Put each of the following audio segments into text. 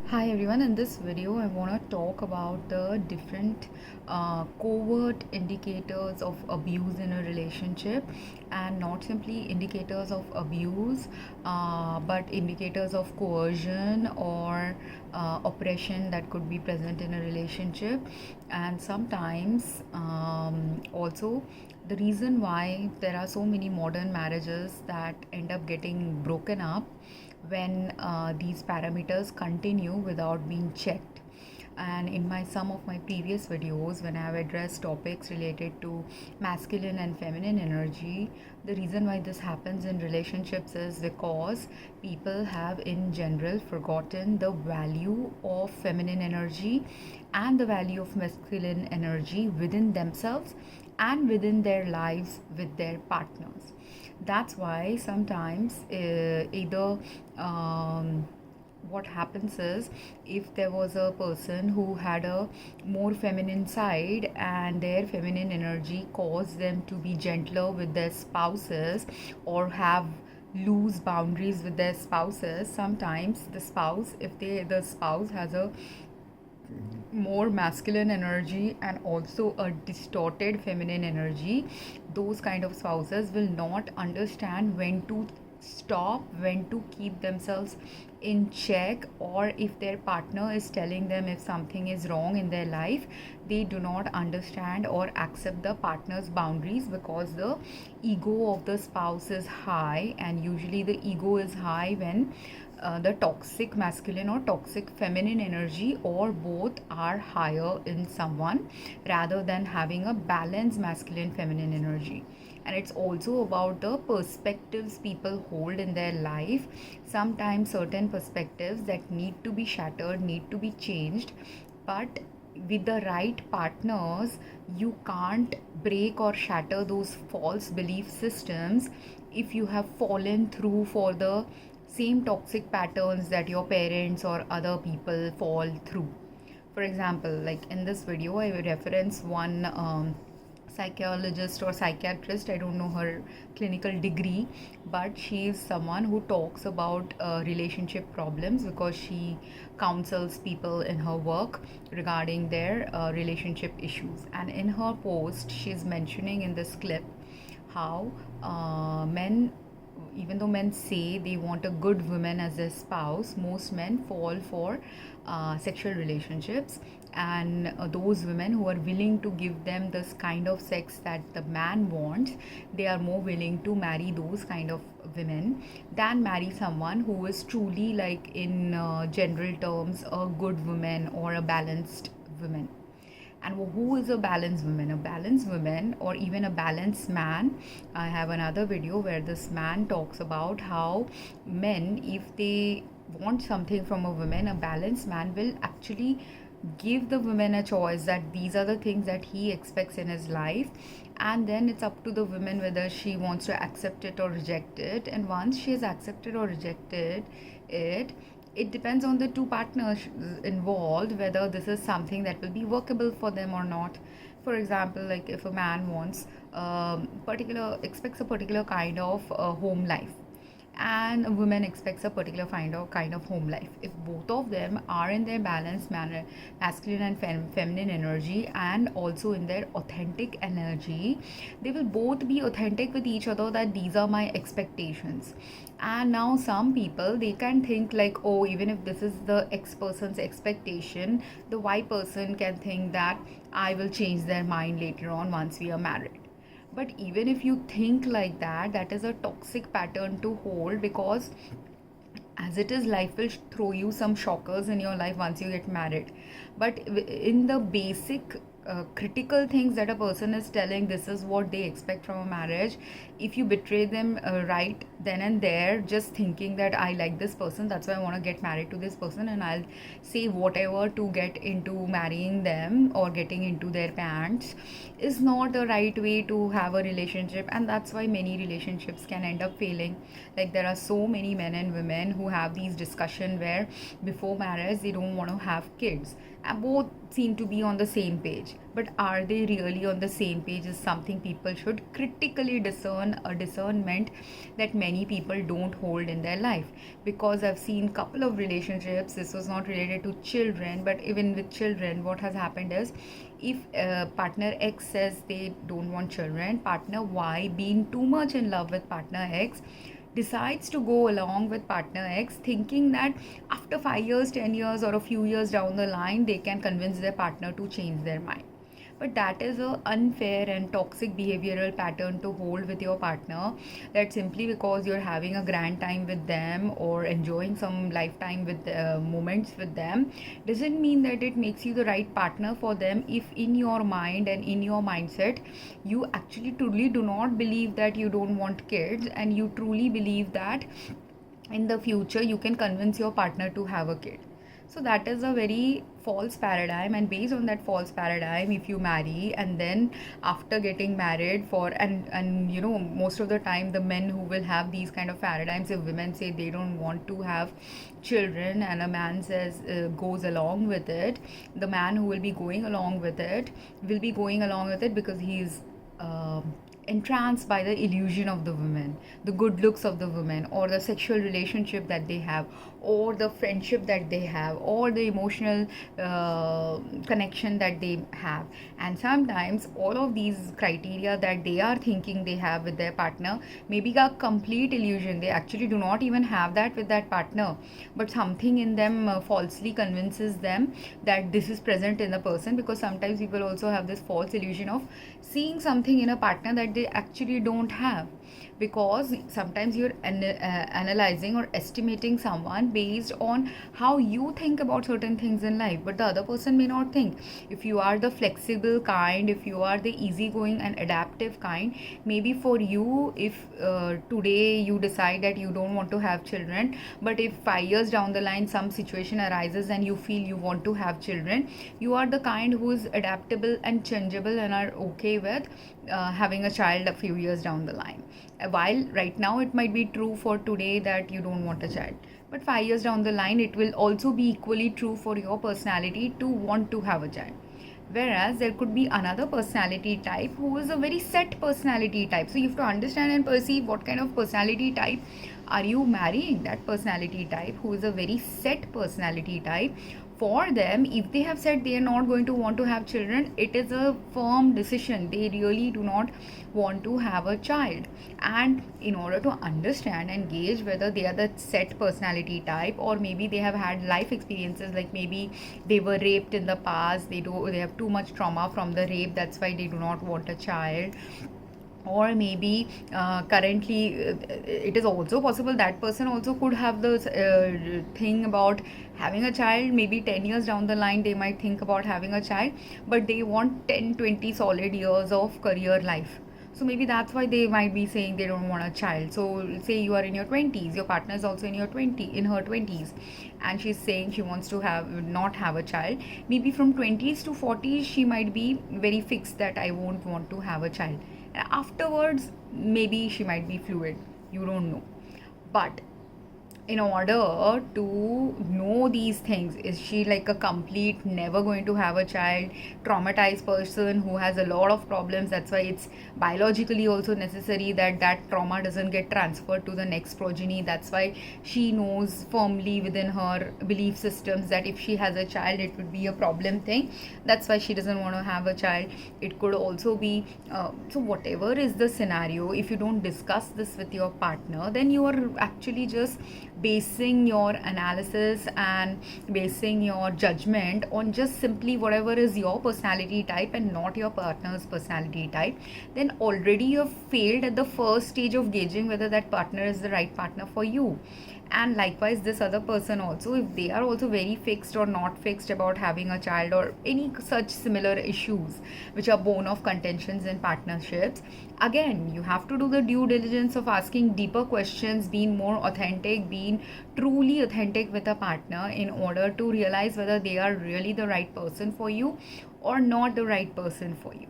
Hi everyone, in this video I want to talk about the different covert indicators of abuse in a relationship, and not simply indicators of abuse but indicators of coercion or oppression that could be present in a relationship. And sometimes also the reason why there are so many modern marriages that end up getting broken up when these parameters continue without being checked. And in my some of my previous videos, when I have addressed topics related to masculine and feminine energy, the reason why this happens in relationships is because people have in general forgotten the value of feminine energy and the value of masculine energy within themselves and within their lives with their partners. That's why sometimes either what happens is, if there was a person who had a more feminine side and their feminine energy caused them to be gentler with their spouses or have loose boundaries with their spouses, sometimes the spouse has a more masculine energy and also a distorted feminine energy, those kind of spouses will not understand when to stop, when to keep themselves in check, or if their partner is telling them if something is wrong in their life, they do not understand or accept the partner's boundaries because the ego of the spouse is high. And usually the ego is high when the toxic masculine or toxic feminine energy or both are higher in someone, rather than having a balanced masculine feminine energy. And it's also about the perspectives people hold in their life. Sometimes certain perspectives that need to be shattered, need to be changed, but with the right partners you can't break or shatter those false belief systems if you have fallen through for the same toxic patterns that your parents or other people fall through. For example, like in this video I will reference one psychologist or psychiatrist. I don't know her clinical degree, but she is someone who talks about relationship problems because she counsels people in her work regarding their relationship issues. And in her post she is mentioning in this clip how men, even though men say they want a good woman as their spouse, most men fall for sexual relationships. And those women who are willing to give them this kind of sex that the man wants, they are more willing to marry those kind of women than marry someone who is truly, like in general terms, a good woman or a balanced woman. And who is a balanced woman? A balanced woman, or even a balanced man, I have another video where this man talks about how men, if they want something from a woman, a balanced man will actually give the woman a choice that these are the things that he expects in his life, and then it's up to the woman whether she wants to accept it or reject it. And once she has accepted or rejected it, it depends on the two partners involved whether this is something that will be workable for them or not. For example, like if a man wants particular expects a particular kind of home life, and a woman expects a particular kind of home life, if both of them are in their balanced manner, masculine and feminine energy, and also in their authentic energy, they will both be authentic with each other that these are my expectations. And now some people, they can think like, oh, even if this is the X person's expectation, the Y person can think that I will change their mind later on once we are married. But even if you think like that, that is a toxic pattern to hold, because as it is, life will throw you some shockers in your life once you get married. But in the basic critical things that a person is telling, this is what they expect from a marriage, if you betray them right then and there, just thinking that I like this person, that's why I want to get married to this person, and I'll say whatever to get into marrying them or getting into their pants, is not the right way to have a relationship. And that's why many relationships can end up failing. Like there are so many men and women who have these discussion where before marriage they don't want to have kids, and both seem to be on the same page, but are they really on the same page is something people should critically discern, a discernment that many people don't hold in their life. Because I've seen couple of relationships, this was not related to children, but even with children, what has happened is, if partner X says they don't want children, partner Y, being too much in love with partner X, decides to go along with partner X, thinking that after 5 years, 10 years, or a few years down the line, they can convince their partner to change their mind. But that is a unfair and toxic behavioral pattern to hold with your partner, that simply because you're having a grand time with them or enjoying some lifetime with moments with them, doesn't mean that it makes you the right partner for them, if in your mind and in your mindset you actually truly do not believe that you don't want kids, and you truly believe that in the future you can convince your partner to have a kid. So that is a very false paradigm, and based on that false paradigm, if you marry and then after getting married for, and you know, most of the time the men who will have these kind of paradigms, if women say they don't want to have children and a man says goes along with it, the man who will be going along with it will be going along with it because he is entranced by the illusion of the woman, the good looks of the woman, or the sexual relationship that they have, or the friendship that they have, or the emotional connection that they have. And sometimes all of these criteria that they are thinking they have with their partner may be a complete illusion. They actually do not even have that with that partner, but something in them falsely convinces them that this is present in the person, because sometimes people also have this false illusion of seeing something in a partner that they actually don't have, because sometimes you're analyzing or estimating someone based on how you think about certain things in life, but the other person may not think. If you are the flexible kind, if you are the easygoing and adaptive kind, maybe for you, if today you decide that you don't want to have children, but if 5 years down the line some situation arises and you feel you want to have children, you are the kind who is adaptable and changeable and are okay with having a child a few years down the line. While right now it might be true for today that you don't want a child, but 5 years down the line it will also be equally true for your personality to want to have a child. Whereas there could be another personality type who is a very set personality type. So you have to understand and perceive what kind of personality type are you marrying. That personality type who is a very set personality type, for them, if they have said they are not going to want to have children, it is a firm decision. They really do not want to have a child. And in order to understand and gauge whether they are the set personality type, or maybe they have had life experiences, like maybe they were raped in the past, they have too much trauma from the rape, that's why they do not want a child. Or maybe currently it is also possible that person also could have the thing about having a child. Maybe 10 years down the line they might think about having a child, but they want 10-20 solid years of career life. So maybe that's why they might be saying they don't want a child. So say you are in your 20s, your partner is also in her 20s, and she's saying she wants to not have a child. Maybe from 20s to 40s she might be very fixed that I won't want to have a child. And afterwards maybe she might be fluid, you don't know. But in order to know these things, is she like a complete never going to have a child, traumatized person who has a lot of problems, that's why it's biologically also necessary that that trauma doesn't get transferred to the next progeny, that's why she knows firmly within her belief systems that if she has a child it would be a problem thing, that's why she doesn't want to have a child. It could also be so whatever is the scenario, if you don't discuss this with your partner, then you are actually just basing your analysis and basing your judgment on just simply whatever is your personality type and not your partner's personality type. Then already you have failed at the first stage of gauging whether that partner is the right partner for you. And likewise this other person also, if they are also very fixed or not fixed about having a child or any such similar issues which are bone of contentions in partnerships, again you have to do the due diligence of asking deeper questions, being more authentic, being truly authentic with a partner, in order to realize whether they are really the right person for you or not the right person for you.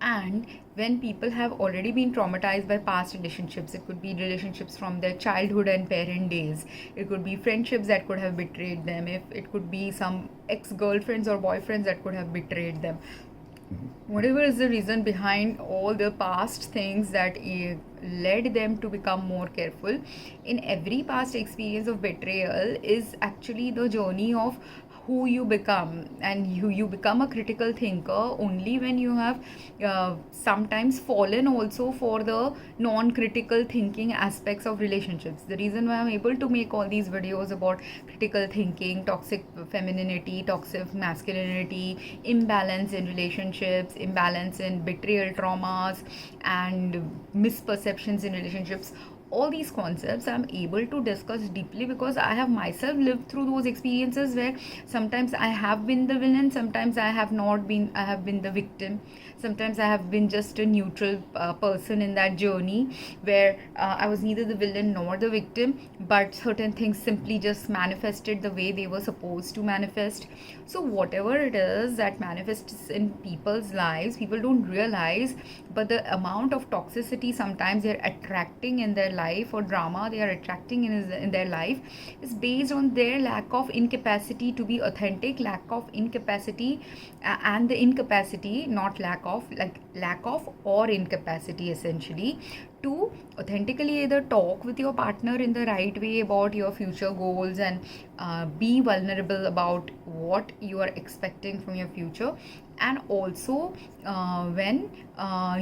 And when people have already been traumatized by past relationships, it could be relationships from their childhood and parent days, it could be friendships that could have betrayed them, if it could be some ex-girlfriends or boyfriends that could have betrayed them, whatever is the reason behind all the past things that led them to become more careful, in every past experience of betrayal is actually the journey of who you become. And you become a critical thinker only when you have sometimes fallen also for the non-critical thinking aspects of relationships. The reason why I'm able to make all these videos about critical thinking, toxic femininity, toxic masculinity, imbalance in relationships, imbalance in betrayal traumas, and misperceptions in relationships, all these concepts I'm able to discuss deeply because I have myself lived through those experiences where sometimes I have been the villain, sometimes I have not been, I have been the victim, sometimes I have been just a neutral person in that journey where I was neither the villain nor the victim, but certain things simply just manifested the way they were supposed to manifest. So whatever it is that manifests in people's lives, people don't realize, but the amount of toxicity sometimes they're attracting in their life, or drama they are attracting in their life, is based on their lack of incapacity to be authentic, lack of incapacity, and the incapacity, not lack of, like lack of or incapacity essentially, to authentically either talk with your partner in the right way about your future goals and be vulnerable about what you are expecting from your future. And also when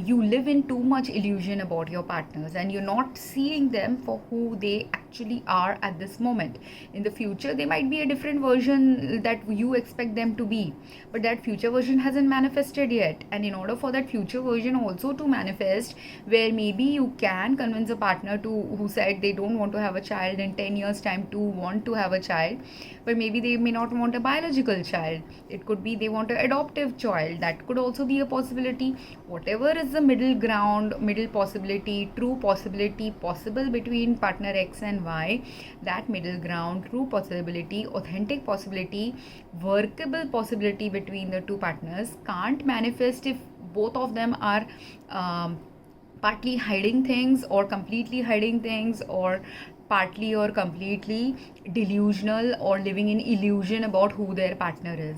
you live in too much illusion about your partners and you're not seeing them for who they actually are at this moment. In the future they might be a different version that you expect them to be, but that future version hasn't manifested yet. And in order for that future version also to manifest, where maybe you can convince a partner to who said they don't want to have a child in 10 years time to want to have a child, but maybe they may not want a biological child, it could be they want an adoptive child, that could also be a possibility. Whatever is the middle ground, middle possibility, true possibility possible between partner X and Y, that middle ground, true possibility, authentic possibility, workable possibility between the two partners can't manifest if both of them are partly hiding things or completely hiding things, or partly or completely delusional or living in illusion about who their partner is.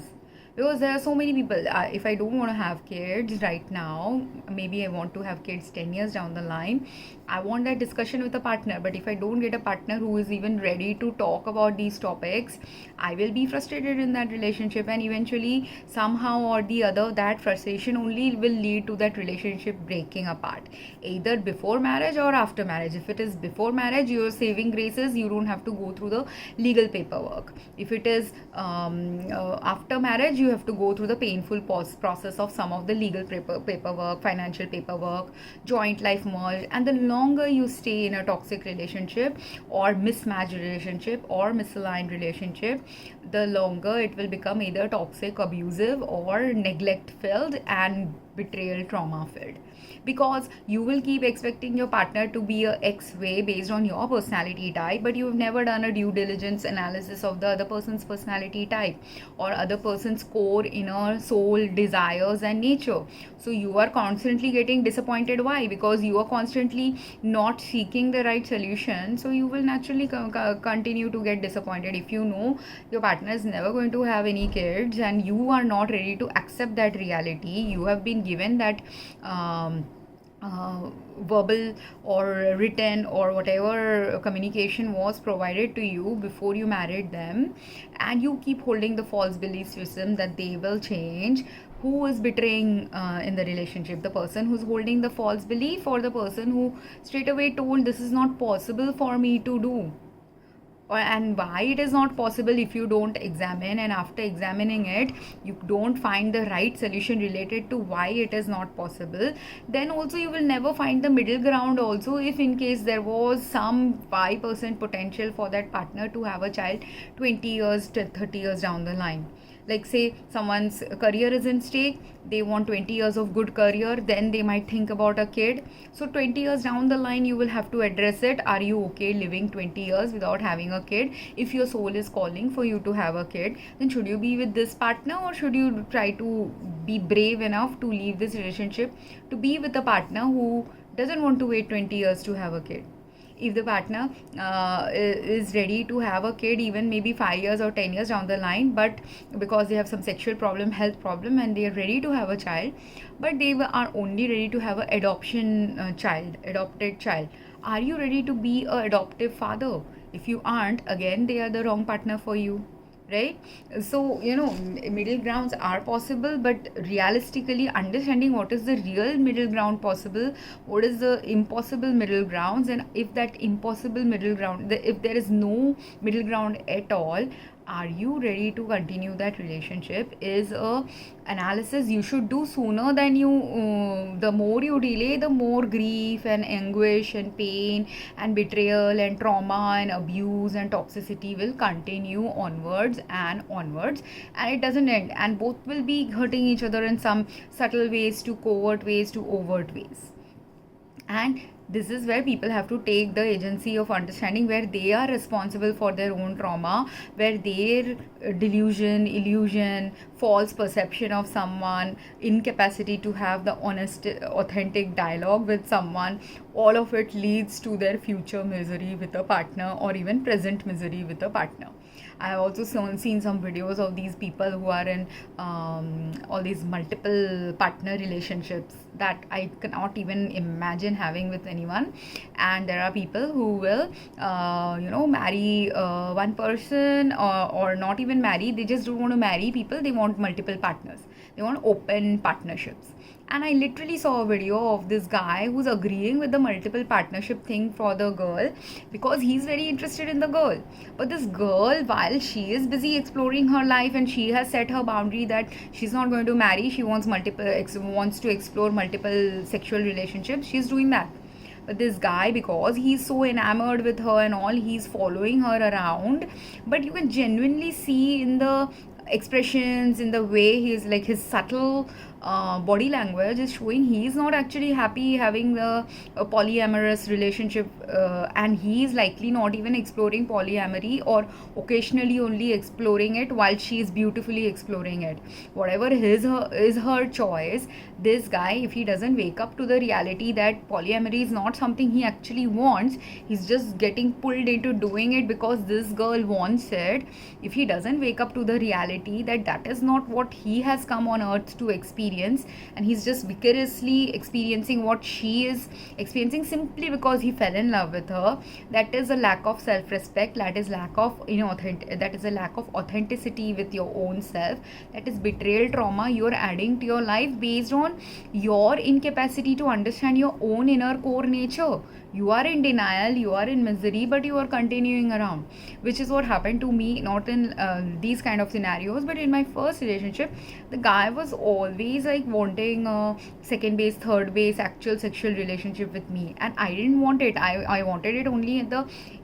Because there are so many people, if I don't want to have kids right now, maybe I want to have kids 10 years down the line, I want that discussion with a partner. But if I don't get a partner who is even ready to talk about these topics, I will be frustrated in that relationship, and eventually somehow or the other that frustration only will lead to that relationship breaking apart, either before marriage or after marriage. If it is before marriage, your saving graces, you don't have to go through the legal paperwork. If it is after marriage, you have to go through the painful process of some of the legal paperwork, financial paperwork, joint life merge. And the longer you stay in a toxic relationship or mismatched relationship or misaligned relationship, the longer it will become either toxic, abusive, or neglect filled and betrayal trauma filled, because you will keep expecting your partner to be a X way based on your personality type, but you've never done a due diligence analysis of the other person's personality type or other person's core inner soul desires and nature. So you are constantly getting disappointed. Why? Because you are constantly not seeking the right solution, so you will naturally continue to get disappointed. If you know your partner is never going to have any kids and you are not ready to accept that reality, you have been given that verbal or written or whatever communication was provided to you before you married them, and you keep holding the false belief system that they will change. Who is betraying in the relationship? The person who's holding the false belief, or the person who straight away told this is not possible for me to do? And why it is not possible? If you don't examine, and after examining it you don't find the right solution related to why it is not possible, then also you will never find the middle ground also. If in case there was some 5% potential for that partner to have a child 20 years to 30 years down the line, Like say someone's career is in stake, they want 20 years of good career, then they might think about a kid. So 20 years down the line you will have to address it. Are you okay living 20 years without having a kid? If your soul is calling for you to have a kid, then should you be with this partner, or should you try to be brave enough to leave this relationship to be with a partner who doesn't want to wait 20 years to have a kid? If the partner is ready to have a kid even maybe 5 years or 10 years down the line, but because they have some sexual problem, health problem, and they are ready to have a child, but they are only ready to have an adopted child, are you ready to be a adoptive father? If you aren't, again they are the wrong partner for you, right? So middle grounds are possible, but realistically understanding what is the real middle ground possible, what is the impossible middle grounds, and if that impossible middle ground, if there is no middle ground at all, are you ready to continue that relationship, is a analysis you should do sooner than you the more you delay, the more grief and anguish and pain and betrayal and trauma and abuse and toxicity will continue onwards and onwards, and it doesn't end, and both will be hurting each other in some subtle ways to covert ways to overt ways. And this is where people have to take the agency of understanding, where they are responsible for their own trauma, where their delusion, illusion, false perception of someone, incapacity to have the honest, authentic dialogue with someone, all of it leads to their future misery with a partner, or even present misery with a partner. I have also seen some videos of these people who are in all these multiple partner relationships that I cannot even imagine having with anyone. And there are people who will, marry one person, or not even marry. They just don't want to marry people. They want multiple partners. They want open partnerships. And I literally saw a video of this guy who's agreeing with the multiple partnership thing for the girl because he's very interested in the girl. But this girl, while she is busy exploring her life and she has set her boundary that she's not going to marry, she wants to explore multiple sexual relationships, she's doing that. But this guy, because he's so enamored with her and all, he's following her around. But you can genuinely see in the expressions, in the way he's like, his subtle body language is showing he's not actually happy having the polyamorous relationship, and he's likely not even exploring polyamory, or occasionally only exploring it while she is beautifully exploring it. Whatever is her choice, this guy, if he doesn't wake up to the reality that polyamory is not something he actually wants, he's just getting pulled into doing it because this girl wants it. If he doesn't wake up to the reality that that is not what he has come on earth to experience, and he's just vicariously experiencing what she is experiencing simply because he fell in love with her, that is a lack of self-respect, that is lack of that is a lack of authenticity with your own self, that is betrayal trauma you're adding to your life based on your incapacity to understand your own inner core nature. You are in denial, you are in misery, but you are continuing around, which is what happened to me, not in these kind of scenarios, but in my first relationship. The guy was always like wanting a second base, third base, actual sexual relationship with me, and I didn't want it. I wanted it only at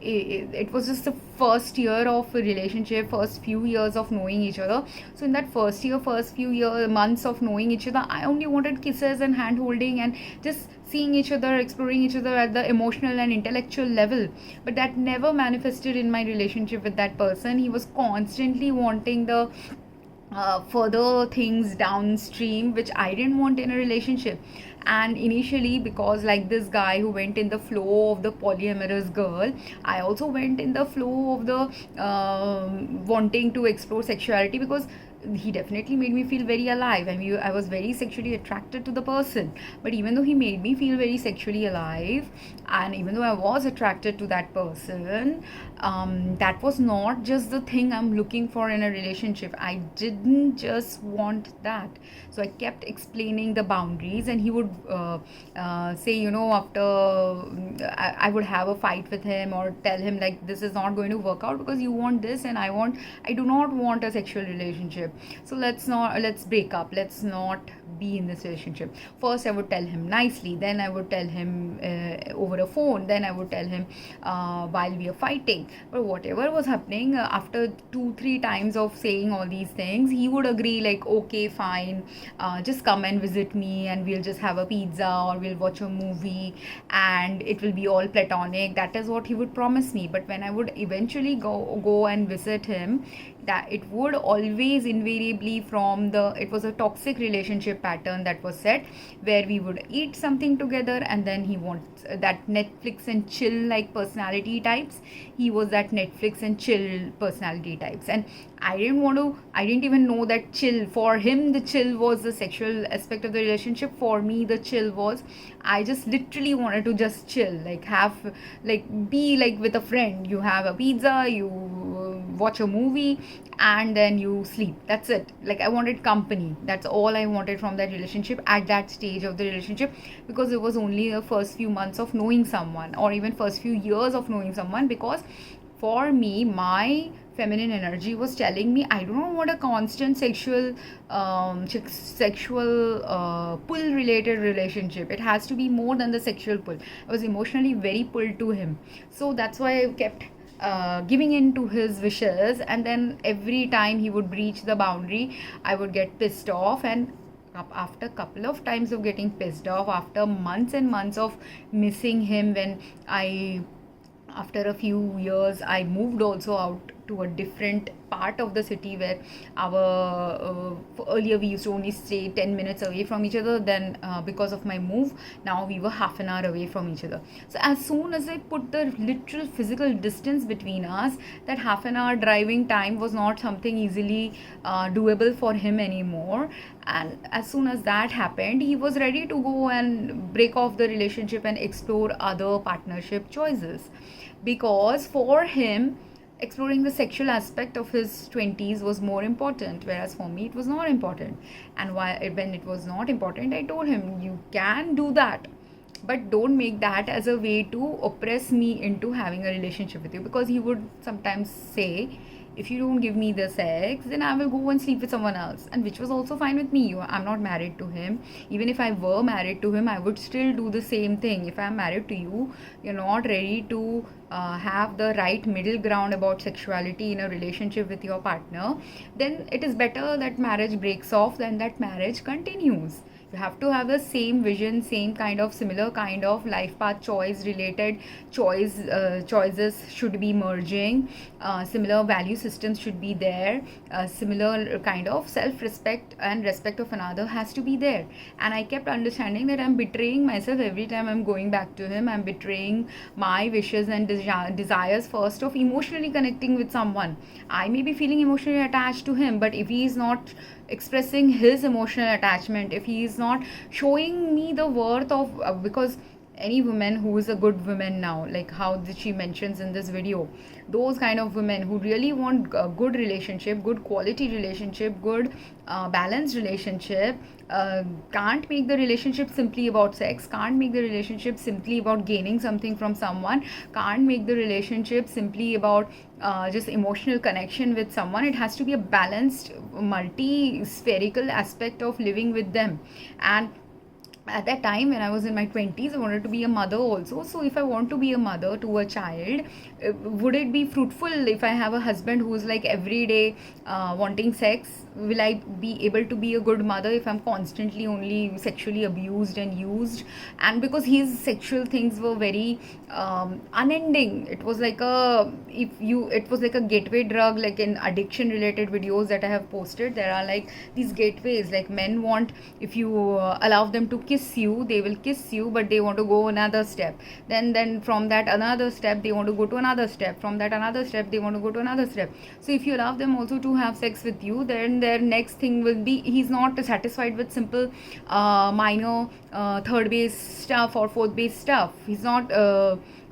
it was just the first year of a relationship, first few years of knowing each other. So in that first few months of knowing each other, I only wanted kisses and hand holding and just seeing each other, exploring each other at the emotional and intellectual level. But that never manifested in my relationship with that person. He was constantly wanting the further things downstream, which I didn't want in a relationship. And initially, because like this guy who went in the flow of the polyamorous girl, I also went in the flow of the wanting to explore sexuality, because he definitely made me feel very alive. I mean, I was very sexually attracted to the person, but even though he made me feel very sexually alive, and even though I was attracted to that person, that was not just the thing I'm looking for in a relationship. I didn't just want that. So I kept explaining the boundaries, and he would say, after I would have a fight with him or tell him like, this is not going to work out because you want this and I do not want a sexual relationship. relationship. So let's break up, let's not be in this relationship. First I would tell him nicely, then I would tell him over a phone, then I would tell him while we are fighting. But whatever was happening, after 2-3 times of saying all these things, he would agree like, okay, fine, just come and visit me and we'll just have a pizza or we'll watch a movie and it will be all platonic. That is what he would promise me. But when I would eventually go and visit him, that it would always invariably it was a toxic relationship pattern that was set, where we would eat something together and then he wants that Netflix and chill like personality types. He was that Netflix and chill personality types, and I didn't even know that chill, for him the chill was the sexual aspect of the relationship. For me the chill was, I just literally wanted to just chill, like be like with a friend. You have a pizza, you watch a movie, and then you sleep. That's it. Like, I wanted company. That's all I wanted from that relationship at that stage of the relationship, because it was only the first few months of knowing someone, or even first few years of knowing someone. Because for me, my feminine energy was telling me, I don't want a constant sexual pull related relationship. It has to be more than the sexual pull. I was emotionally very pulled to him, so that's why I kept giving in to his wishes. And then every time he would breach the boundary, I would get pissed off. And after a couple of times of getting pissed off, after months and months of missing him, after a few years I moved also out to a different part of the city, where our earlier we used to only stay 10 minutes away from each other. Then because of my move, now we were half an hour away from each other. So as soon as I put the literal physical distance between us, that half an hour driving time was not something easily doable for him anymore. And as soon as that happened, he was ready to go and break off the relationship and explore other partnership choices, because for him exploring the sexual aspect of his 20s was more important, whereas for me it was not important. And when it was not important, I told him, you can do that, but don't make that as a way to oppress me into having a relationship with you. Because he would sometimes say, if you don't give me the sex, then I will go and sleep with someone else. And which was also fine with me. I'm not married to him. Even if I were married to him, I would still do the same thing. If I'm married to you, you're not ready to have the right middle ground about sexuality in a relationship with your partner, then it is better that marriage breaks off than that marriage continues. You have to have the same vision, same kind of similar kind of life path choice related choices should be merging, similar value systems should be there, similar kind of self-respect and respect of another has to be there. And I kept understanding that I'm betraying myself every time I'm going back to him. I'm betraying my wishes and desires, first of emotionally connecting with someone. I may be feeling emotionally attached to him, but if he is not expressing his emotional attachment, if he is not showing me the worth of because any woman who is a good woman now, like how she mentions in this video, those kind of women who really want a good relationship, good quality relationship, good balanced relationship, can't make the relationship simply about sex, can't make the relationship simply about gaining something from someone, can't make the relationship simply about just emotional connection with someone. It has to be a balanced, multi-spherical aspect of living with them. And at that time when I was in my 20s, I wanted to be a mother also. So if I want to be a mother to a child, would it be fruitful if I have a husband who's like every day wanting sex? Will I be able to be a good mother if I'm constantly only sexually abused and used? And because his sexual things were very unending, it was like a gateway drug, like in addiction related videos that I have posted. There are like these gateways, like men want, if you allow them to kiss you, they will kiss you, but they want to go another step. Then from that another step, they want to go to another step. From that another step, they want to go to another step. So if you allow them also to have sex with you, then their next thing will be, he's not satisfied with simple minor third base stuff or fourth base stuff. He's not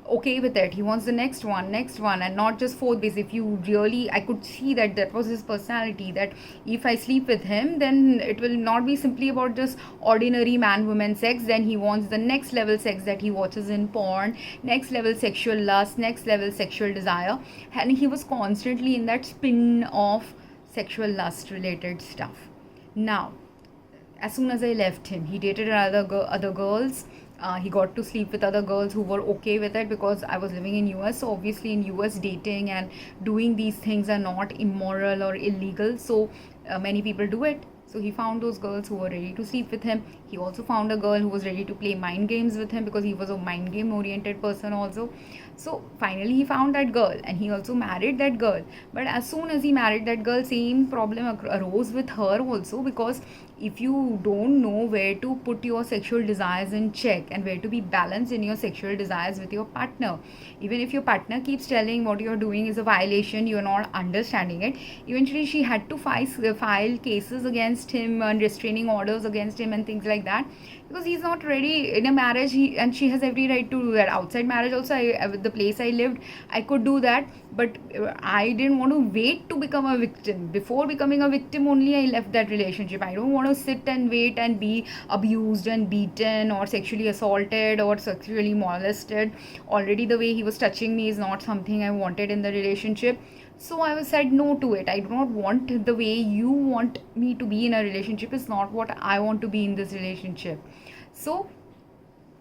okay with it. He wants the next one, and not just fourth base. If you really, I could see that was his personality, that if I sleep with him, then it will not be simply about just ordinary man-woman sex. Then he wants the next level sex that he watches in porn, next level sexual lust, next level sexual desire. And he was constantly in that spin of sexual lust related stuff. Now, as soon as I left him, he dated other girls. He got to sleep with other girls who were okay with it, because I was living in US. So obviously in US, dating and doing these things are not immoral or illegal. So many people do it. So he found those girls who were ready to sleep with him. He also found a girl who was ready to play mind games with him, because he was a mind game oriented person also. So finally he found that girl, and he also married that girl. But as soon as he married that girl, same problem arose with her also, because if you don't know where to put your sexual desires in check and where to be balanced in your sexual desires with your partner, even if your partner keeps telling what you're doing is a violation, you're not understanding it, eventually she had to file cases against him and restraining orders against him and things like that, because he's not ready in a marriage. And she has every right to do that. Outside marriage also, with the place I lived, I could do that, but I didn't want to wait to become a victim. Before becoming a victim only, I left that relationship. I don't want to sit and wait and be abused and beaten or sexually assaulted or sexually molested. Already the way he was touching me is not something I wanted in the relationship. So I was said no to it. I do not want the way you want me to be in a relationship. Is not what I want to be in this relationship. So,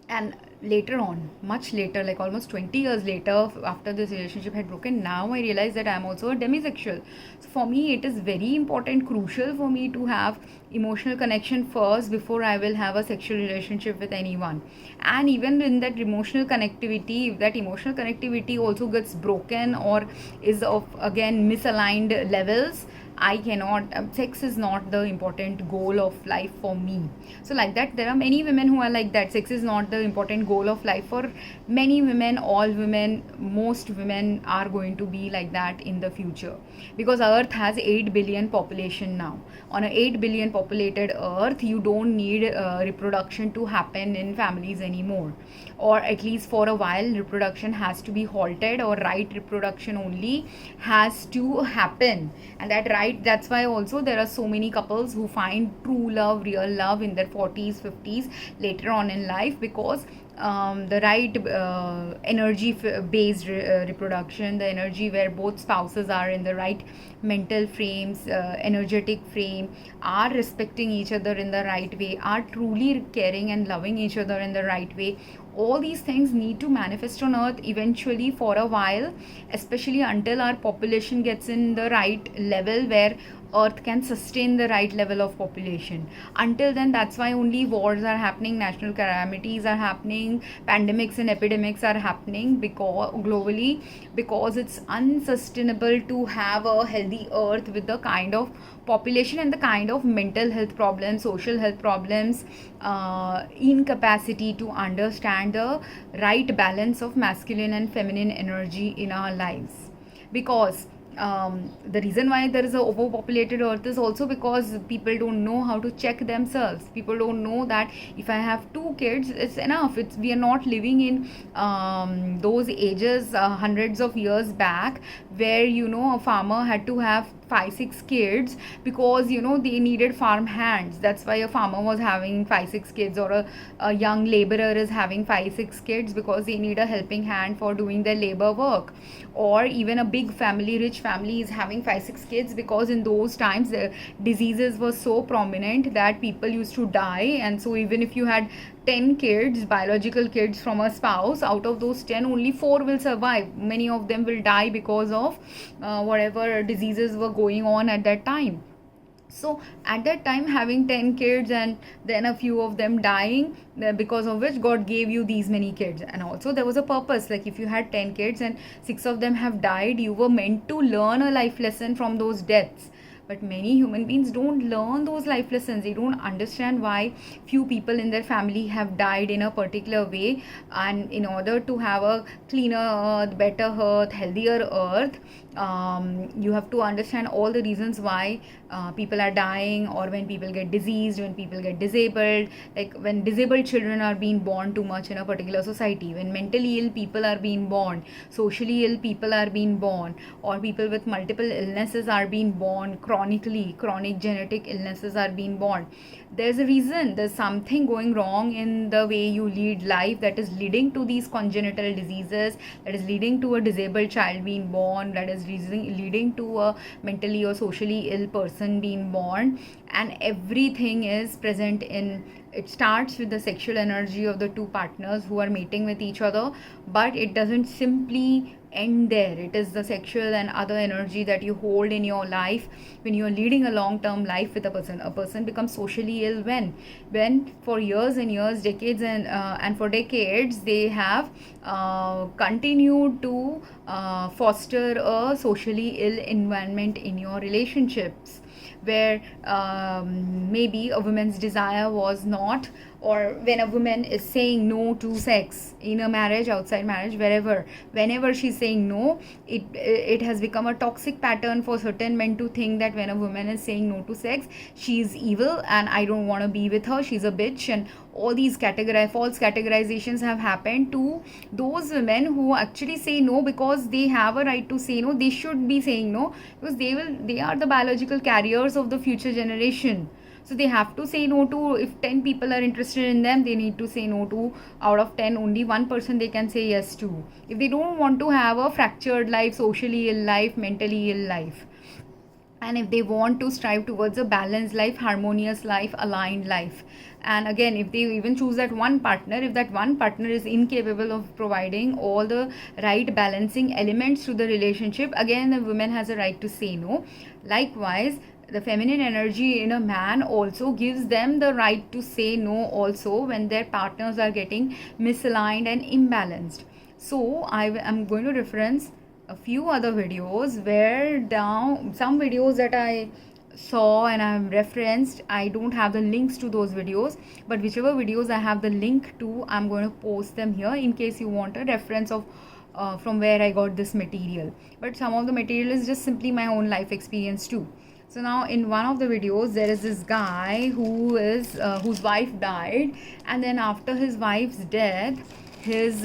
and later on, much later, like almost 20 years later, after this relationship had broken, now I realized that I'm also a demisexual. So for me, it is very important, crucial for me to have emotional connection first before I will have a sexual relationship with anyone. And even in that emotional connectivity, if that emotional connectivity also gets broken or is of again misaligned levels, I cannot, sex is not the important goal of life for me. So like that, there are many women who are like that. Sex is not the important goal of life for many women. All women, most women are going to be like that in the future, because earth has 8 billion population now. On a 8 billion populated earth, you don't need reproduction to happen in families anymore, or at least for a while reproduction has to be halted, or right reproduction only has to happen. And that's why also there are so many couples who find true love, real love in their 40s, 50s, later on in life, because the right energy based reproduction, the energy where both spouses are in the right mental frames, energetic frame, are respecting each other in the right way, are truly caring and loving each other in the right way. All these things need to manifest on earth eventually for a while, especially until our population gets in the right level where earth can sustain the right level of population. Until then, that's why only wars are happening, national calamities are happening, pandemics and epidemics are happening, because globally, because it's unsustainable to have a healthy earth with the kind of population and the kind of mental health problems, social health problems, incapacity to understand the right balance of masculine and feminine energy in our lives. Because the reason why there is a overpopulated earth is also because people don't know how to check themselves. People don't know that if I have 2 kids, it's enough. We are not living in those ages hundreds of years back, where a farmer had to have 5-6 kids because they needed farm hands. That's why a farmer was having 5-6 kids, or a young laborer is having 5-6 kids, because they need a helping hand for doing their labor work. Or even a big family, rich family, is having 5-6 kids, because in those times the diseases were so prominent that people used to die. And so even if you had 10 kids, biological kids from a spouse, out of those 10 only 4 will survive. Many of them will die because of whatever diseases were going on at that time. So at that time, having 10 kids and then a few of them dying, because of which God gave you these many kids. And also there was a purpose, like if you had 10 kids and 6 of them have died, you were meant to learn a life lesson from those deaths. But many human beings don't learn those life lessons. They don't understand why few people in their family have died in a particular way. And in order to have a cleaner earth, better earth, healthier earth, you have to understand all the reasons why people are dying, or when people get diseased, when people get disabled, like when disabled children are being born too much in a particular society, when mentally ill people are being born, socially ill people are being born, or people with multiple illnesses are being born, chronic genetic illnesses are being born. There's a reason. There's something going wrong in the way you lead life that is leading to these congenital diseases, that is leading to a disabled child being born, that is leading to a mentally or socially ill person being born. And everything is present in it. Starts with the sexual energy of the two partners who are mating with each other, but it doesn't simply end there. It is the sexual and other energy that you hold in your life when you're leading a long-term life with a person. A person becomes socially ill when for years and years, decades and for decades they have continued to foster a socially ill environment in your relationships, where maybe a woman's desire was not, or when a woman is saying no to sex in a marriage, outside marriage, whenever she's saying no, it has become a toxic pattern for certain men to think that when a woman is saying no to sex, she's evil and I don't want to be with her, she's a bitch. And all these false categorizations have happened to those women who actually say no because they have a right to say no. They should be saying no because they are the biological carriers of the future generation. So they have to say no to, if 10 people are interested in them, they need to say no to, out of 10 only one person they can say yes to, if they don't want to have a fractured life, socially ill life, mentally ill life. And if they want to strive towards a balanced life, harmonious life, aligned life. And again, if they even choose that one partner, if that one partner is incapable of providing all the right balancing elements to the relationship, again the woman has a right to say no. Likewise, the feminine energy in a man also gives them the right to say no also when their partners are getting misaligned and imbalanced. So I am going to reference a few other videos where down some videos that I saw and I have referenced, I don't have the links to those videos, but whichever videos I have the link to, I'm going to post them here in case you want a reference of from where I got this material. But some of the material is just simply my own life experience too. So now in one of the videos, there is this guy who is whose wife died, and then after his wife's death, his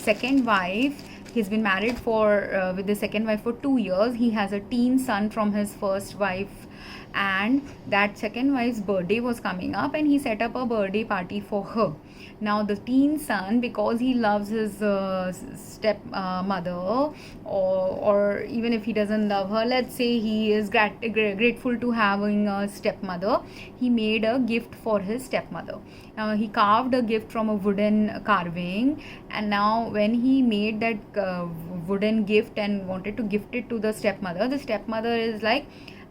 second wife, he's been married for with the second wife for 2 years. He has a teen son from his first wife, and that second wife's birthday was coming up, and he set up a birthday party for her. Now the teen son, because he loves his step mother, or even if he doesn't love her, let's say he is grateful to having a stepmother, he made a gift for his stepmother. Now he carved a gift from a wooden carving, and now when he made that wooden gift and wanted to gift it to the stepmother is like,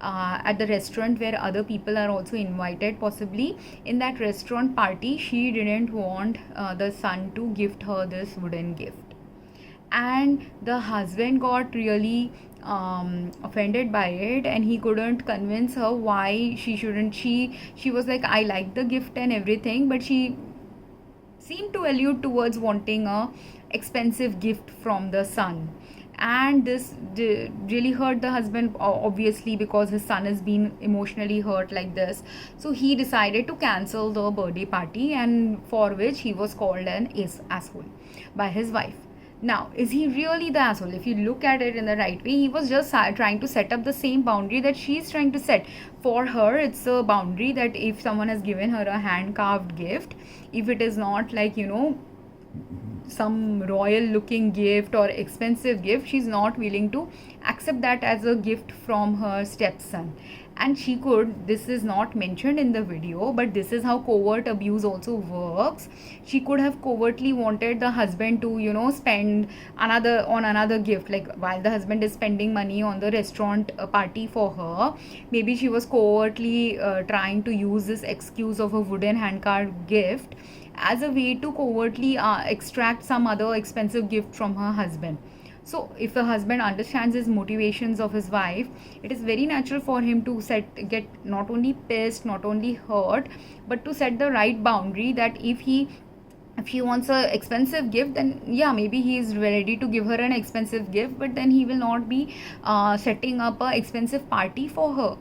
at the restaurant where other people are also invited, possibly in that restaurant party, she didn't want the son to gift her this wooden gift, and the husband got really offended by it, and he couldn't convince her why she shouldn't. She was like, I like the gift and everything, but she seemed to allude towards wanting a expensive gift from the son. And this really hurt the husband, obviously, because his son has been emotionally hurt like this. So he decided to cancel the birthday party, and for which he was called an asshole by his wife. Now, is he really the asshole? If you look at it in the right way, he was just trying to set up the same boundary that she's trying to set. For her, it's a boundary that if someone has given her a hand-carved gift, if it is not like, some royal looking gift or expensive gift, she's not willing to accept that as a gift from her stepson. And she could, this is not mentioned in the video, but this is how covert abuse also works. She could have covertly wanted the husband to spend another gift, like while the husband is spending money on the restaurant party for her, maybe she was covertly trying to use this excuse of a wooden hand-carved gift as a way to covertly extract some other expensive gift from her husband. So if the husband understands his motivations of his wife, it is very natural for him to get not only pissed, not only hurt, but to set the right boundary that if he wants an expensive gift, then yeah, maybe he is ready to give her an expensive gift, but then he will not be setting up an expensive party for her.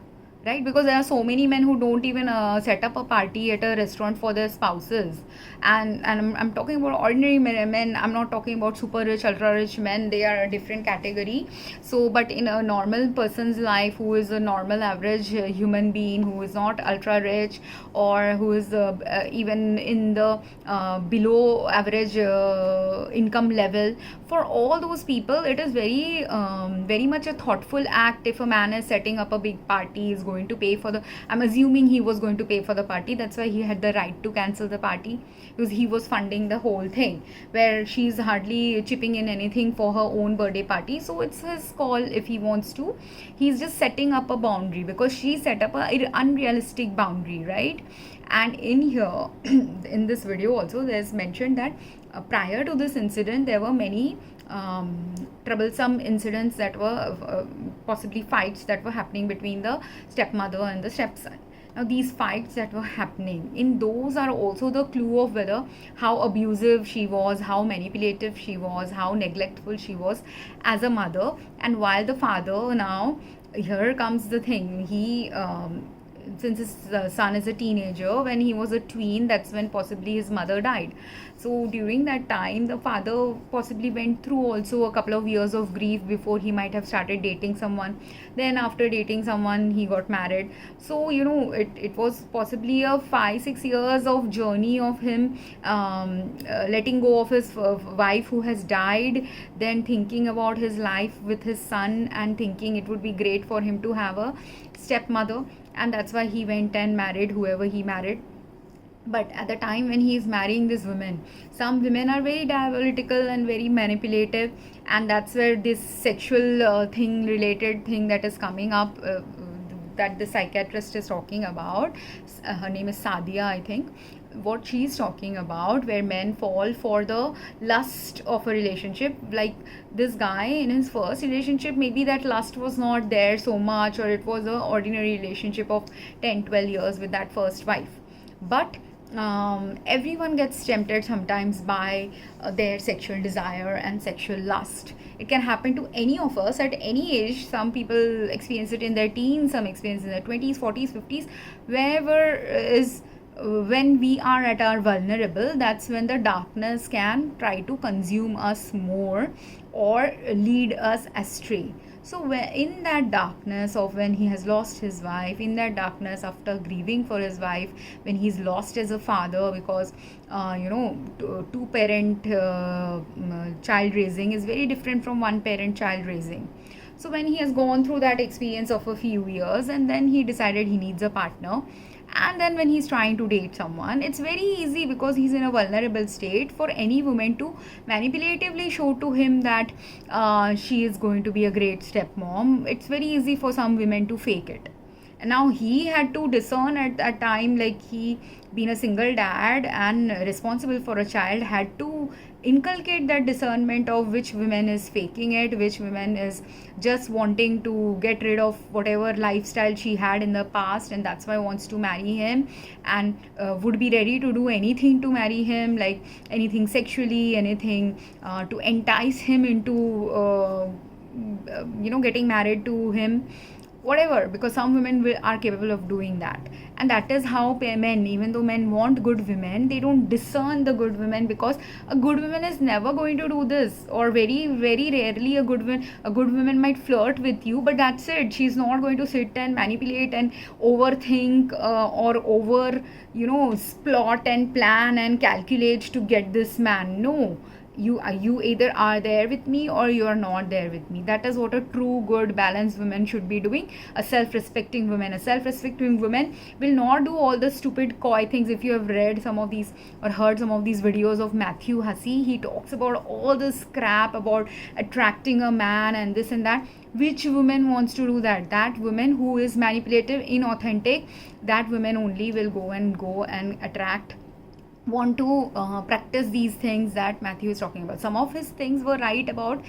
right? Because there are so many men who don't even set up a party at a restaurant for their spouses. And I'm talking about ordinary men. I'm not talking about super rich, ultra rich men. They are a different category. So but in a normal person's life, who is a normal average human being, who is not ultra rich, or who is even in the below average income level, for all those people it is very much a thoughtful act if a man is setting up a big party, is going to pay for the, I'm assuming he was going to pay for the party, that's why he had the right to cancel the party, because he was funding the whole thing, where she's hardly chipping in anything for her own birthday party. So it's his call if he wants to. He's just setting up a boundary, because she set up a unrealistic boundary, right? And in here in this video also there's mentioned that prior to this incident there were many troublesome incidents that were possibly fights that were happening between the stepmother and the stepson. Now these fights that were happening, in those are also the clue of whether how abusive she was, how manipulative she was, how neglectful she was as a mother. And while the father, now here comes the thing, he since his son is a teenager, when he was a tween, that's when possibly his mother died. So during that time the father possibly went through also a couple of years of grief before he might have started dating someone. Then after dating someone he got married. So it was possibly a 5-6 years of journey of him letting go of his wife who has died, then thinking about his life with his son and thinking it would be great for him to have a stepmother. And that's why he went and married whoever he married. But at the time when he is marrying this woman, some women are very diabolical and very manipulative, and that's where this sexual thing related thing that is coming up, that the psychiatrist is talking about. Her name is Sadia, I think. What she's talking about, where men fall for the lust of a relationship. Like this guy in his first relationship, maybe that lust was not there so much, or it was a ordinary relationship of 10-12 years with that first wife. But everyone gets tempted sometimes by their sexual desire and sexual lust. It can happen to any of us at any age. Some people experience it in their teens, some experience in their 20s, 40s, 50s. Wherever is when we are at our vulnerable, that's when the darkness can try to consume us more or lead us astray. So in that darkness of when he has lost his wife, in that darkness after grieving for his wife, when he's lost as a father, because two parent child raising is very different from one parent child raising. So when he has gone through that experience of a few years, and then he decided he needs a partner, and then when he's trying to date someone, it's very easy, because he's in a vulnerable state, for any woman to manipulatively show to him that she is going to be a great stepmom. It's very easy for some women to fake it. And now he had to discern at that time, like he being a single dad and responsible for a child, had to inculcate that discernment of which woman is faking it, which woman is just wanting to get rid of whatever lifestyle she had in the past, and that's why wants to marry him, and would be ready to do anything to marry him, like anything sexually, anything to entice him into getting married to him, whatever, because some women are capable of doing that. And that is how men, even though men want good women, they don't discern the good women, because a good woman is never going to do this, or very very rarely a good woman might flirt with you, but that's it. She's not going to sit and manipulate and overthink or over plot and plan and calculate to get this man. No, you either are there with me or you are not there with me. That is what a true good balanced woman should be doing. A self-respecting woman will not do all the stupid coy things. If you have read some of these or heard some of these videos of Matthew Hussey, he talks about all this crap about attracting a man and this and that. Which woman wants to do that? That woman who is manipulative, inauthentic, that woman only will go and attract, want to practice these things that Matthew is talking about. Some of his things were right about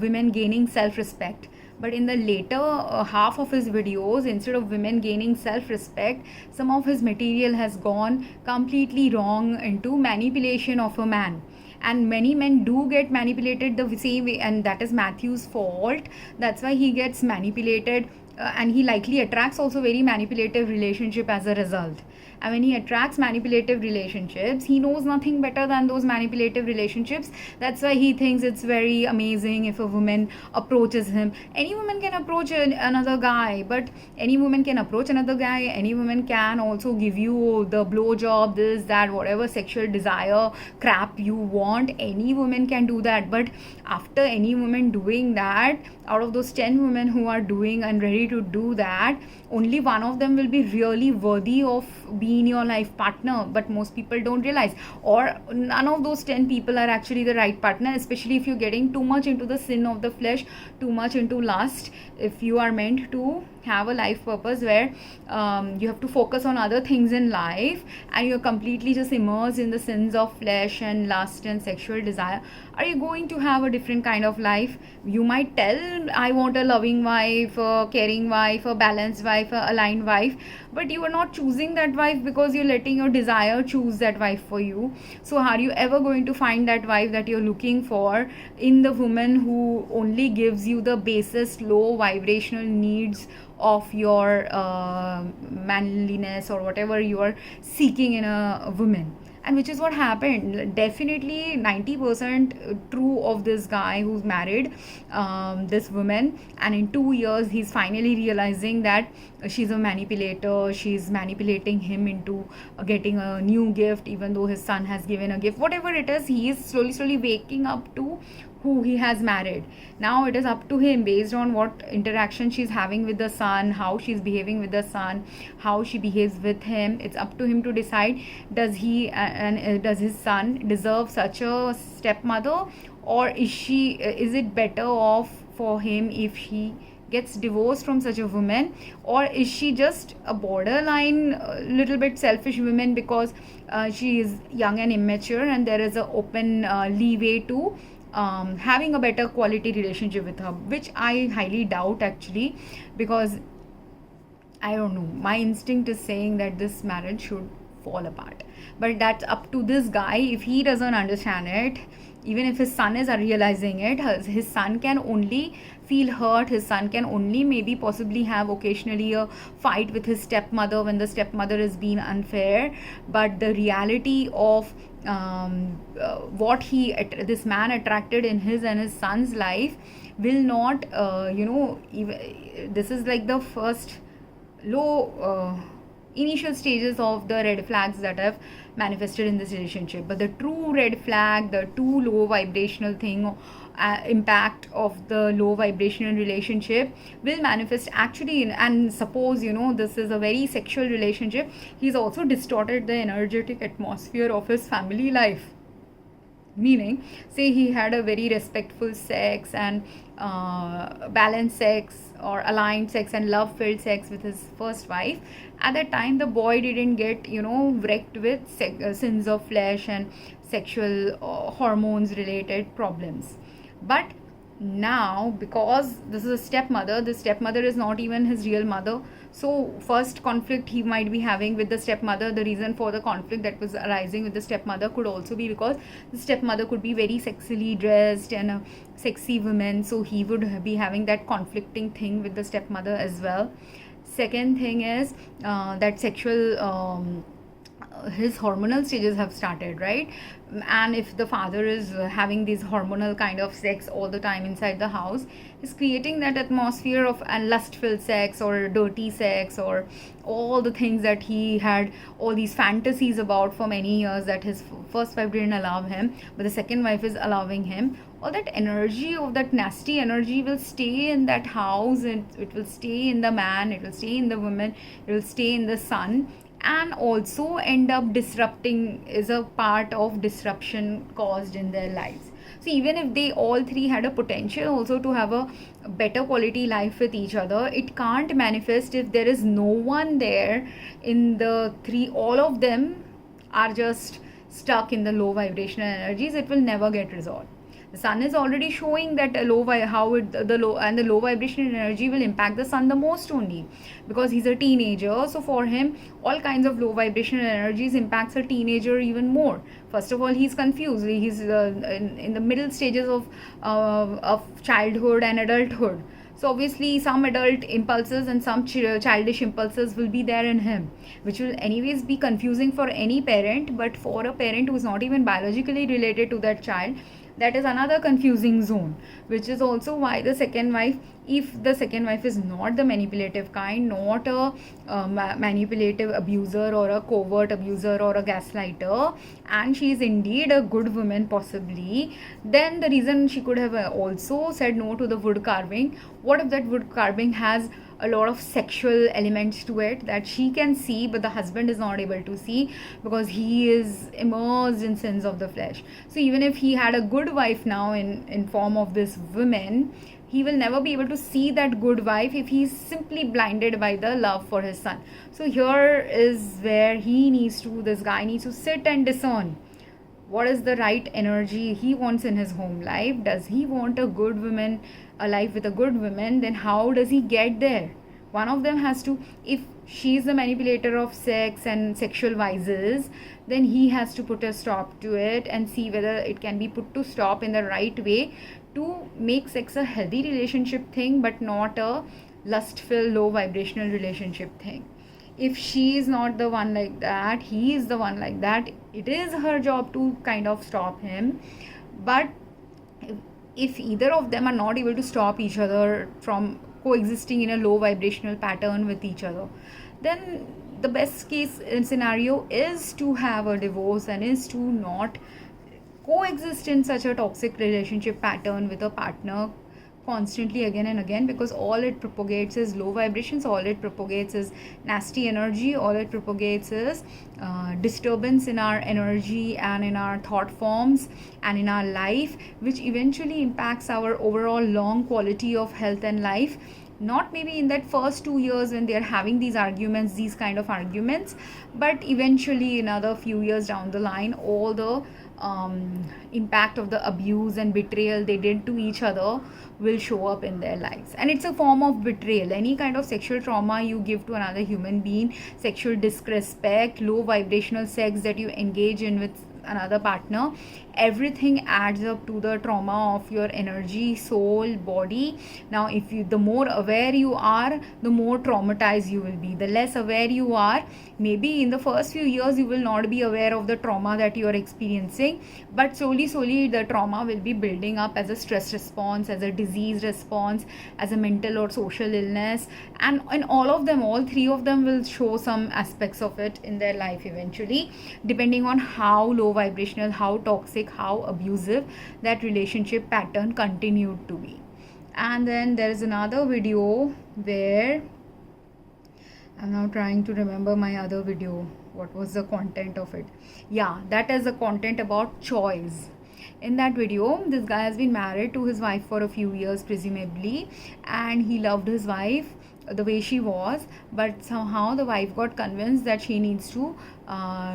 women gaining self-respect, but in the later half of his videos, instead of women gaining self-respect, some of his material has gone completely wrong into manipulation of a man. And many men do get manipulated the same way, and that is Matthew's fault. That's why he gets manipulated and he likely attracts also very manipulative relationship as a result. And when he attracts manipulative relationships, he knows nothing better than those manipulative relationships. That's why he thinks it's very amazing if a woman approaches him. Any woman can approach another guy, but any woman can approach another guy. Any woman can also give you the blowjob, this, that, whatever sexual desire crap you want. Any woman can do that. But after any woman doing that, out of those 10 women who are doing and ready to do that, only one of them will be really worthy of being your life partner. But most people don't realize, or none of those 10 people are actually the right partner, especially if you're getting too much into the sin of the flesh, too much into lust. If you are meant to have a life purpose where you have to focus on other things in life, and you're completely just immersed in the sins of flesh and lust and sexual desire, are you going to have a different kind of life? You might tell, I want a loving wife, a caring wife, a balanced wife, a aligned wife, but you are not choosing that wife because you're letting your desire choose that wife for you. So are you ever going to find that wife that you're looking for in the woman who only gives you the basest low vibrational needs of your manliness or whatever you are seeking in a woman? And which is what happened. Definitely 90% true of this guy who's married this woman, and in 2 years he's finally realizing that she's a manipulator. She's manipulating him into getting a new gift, even though his son has given a gift. Whatever it is, he is slowly waking up to who he has married. Now it is up to him, based on what interaction she's having with the son, how she's behaving with the son, how she behaves with him. It's up to him to decide, does he and does his son deserve such a stepmother, or is it better off for him if he gets divorced from such a woman, or is she just a borderline little bit selfish woman because she is young and immature, and there is an open leeway to having a better quality relationship with her, which I highly doubt actually, because I don't know, my instinct is saying that this marriage should fall apart. But that's up to this guy. If he doesn't understand it, even if his son is realizing it, his son can only feel hurt. His son can only maybe possibly have occasionally a fight with his stepmother when the stepmother is being unfair. But the reality of what this man attracted in his and his son's life will not even, this is like the first low initial stages of the red flags that have manifested in this relationship. But the true red flag, the too low vibrational thing, impact of the low vibrational relationship will manifest actually in, and suppose this is a very sexual relationship, he's also distorted the energetic atmosphere of his family life. Meaning, say he had a very respectful sex and balanced sex or aligned sex and love filled sex with his first wife. At that time the boy didn't get wrecked with sins of flesh and sexual hormones related problems. But now, because this is a stepmother, the stepmother is not even his real mother. So first conflict he might be having with the stepmother, the reason for the conflict that was arising with the stepmother could also be because the stepmother could be very sexily dressed and a sexy woman, so he would be having that conflicting thing with the stepmother as well. Second thing is that sexual his hormonal stages have started, right? And if the father is having these hormonal kind of sex all the time inside the house, is creating that atmosphere of lustful sex or dirty sex or all the things that he had all these fantasies about for many years that his first wife didn't allow him, but the second wife is allowing him. All that energy of that nasty energy will stay in that house, and it will stay in the man, it will stay in the woman, it will stay in the son, and also end up disrupting, is a part of disruption caused in their lives. So even if they all three had a potential also to have a better quality life with each other, it can't manifest if there is no one there in the three. All of them are just stuck in the low vibrational energies. It will never get resolved. The sun is already showing that the low vibrational energy will impact the son the most only, because he's a teenager. So for him, all kinds of low vibrational energies impacts a teenager even more. First of all, he's confused. He's in the middle stages of childhood and adulthood. So obviously some adult impulses and some childish impulses will be there in him, which will anyways be confusing for any parent. But for a parent who is not even biologically related to that child, that is another confusing zone, which is also why the second wife, if the second wife is not the manipulative kind, not a manipulative abuser or a covert abuser or a gaslighter, and she is indeed a good woman possibly, then the reason she could have also said no to the wood carving. What if that wood carving has a lot of sexual elements to it that she can see but the husband is not able to see because he is immersed in sins of the flesh? So even if he had a good wife now in form of this woman, he will never be able to see that good wife if he is simply blinded by the love for his son. So here is where this guy needs to sit and discern what is the right energy he wants in his home life. Does he want a good woman, a life with a good woman? Then how does he get there? One of them has to, if she's the manipulator of sex and sexual vices, then he has to put a stop to it and see whether it can be put to stop in the right way to make sex a healthy relationship thing but not a lustful low vibrational relationship thing. If she is not the one like that, he is the one like that, it is her job to kind of stop him. But if either of them are not able to stop each other from coexisting in a low vibrational pattern with each other, then the best case scenario is to have a divorce and is to not coexist in such a toxic relationship pattern with a partner constantly again and again, because all it propagates is low vibrations, all it propagates is nasty energy, all it propagates is disturbance in our energy and in our thought forms and in our life, which eventually impacts our overall long quality of health and life. Not maybe in that first 2 years when they are having these arguments, these kind of arguments, but eventually another few years down the line, all the impact of the abuse and betrayal they did to each other will show up in their lives. And it's a form of betrayal. Any kind of sexual trauma you give to another human being, sexual disrespect, low vibrational sex that you engage in with another partner, everything adds up to the trauma of your energy, soul, body. Now if you, the more aware you are, the more traumatized you will be. The less aware you are, maybe in the first few years you will not be aware of the trauma that you are experiencing, but slowly the trauma will be building up as a stress response, as a disease response, as a mental or social illness, and all of them, all three of them will show some aspects of it in their life eventually, depending on how low vibrational, how toxic, how abusive that relationship pattern continued to be. And then there is another video where I'm now trying to remember my other video. What was the content of it? Yeah, that is the content about choice. In that video, this guy has been married to his wife for a few years presumably, and he loved his wife the way she was, but somehow the wife got convinced that she needs to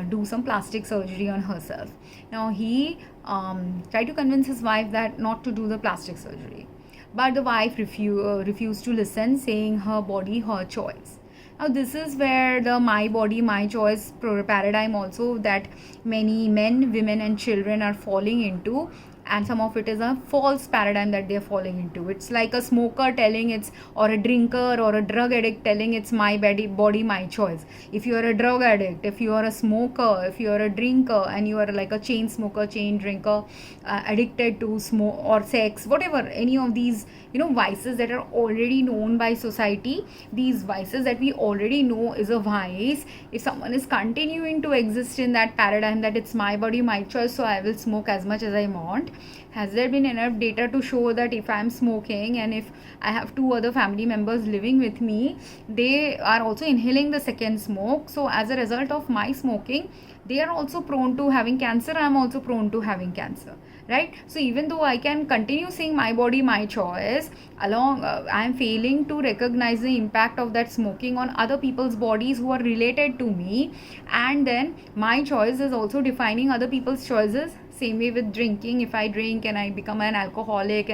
do some plastic surgery on herself. Now he tried to convince his wife that not to do the plastic surgery, but the wife refused to listen, saying her body, her choice. Now this is where the my body, my choice paradigm also that many men, women and children are falling into, and some of it is a false paradigm that they are falling into. It's like a smoker telling it's, or a drinker or a drug addict telling it's my body, my choice. If you are a drug addict, if you are a smoker, if you are a drinker, and you are like a chain smoker, chain drinker, addicted to smoke or sex, whatever, any of these vices that are already known by society, these vices that we already know is a vice, if someone is continuing to exist in that paradigm that it's my body, my choice, so I will smoke as much as I want, has there been enough data to show that if I'm smoking and if I have two other family members living with me, they are also inhaling the second smoke, so as a result of my smoking, they are also prone to having cancer, I am also prone to having cancer, right? So even though I can continue saying my body, my choice, I am failing to recognize the impact of that smoking on other people's bodies who are related to me, and then my choice is also defining other people's choices. Same way with drinking, if I drink and I become an alcoholic,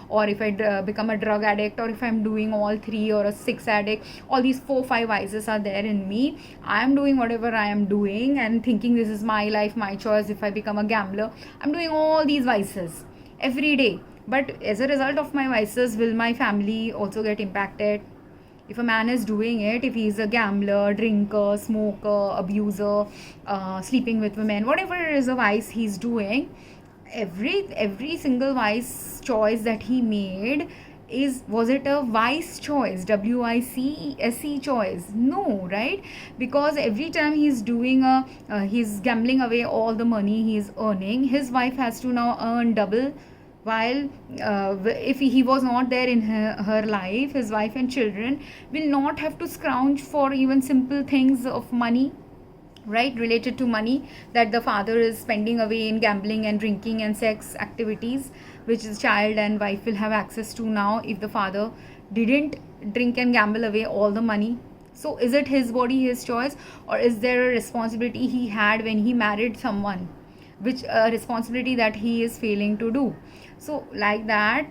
or if I become a drug addict, or if I'm doing all three, or a sex addict, all these 4-5 vices are there in me. I am doing whatever I am doing and thinking this is my life, my choice. If I become a gambler, I'm doing all these vices every day. but as a result of my vices, will my family also get impacted? If a man is doing it, if he's a gambler, drinker, smoker, abuser, sleeping with women, whatever it is a vice he's doing, every single vice choice that he made, was it a wise choice, WICE choice? No, right? Because every time he's doing he's gambling away all the money he's earning, his wife has to now earn double, while if he was not there in her life, his wife and children will not have to scrounge for even simple things of money, right, related to money that the father is spending away in gambling and drinking and sex activities, which the child and wife will have access to now if the father didn't drink and gamble away all the money. So is it his body, his choice, or is there a responsibility he had when he married someone, which responsibility that he is failing to do? So like that,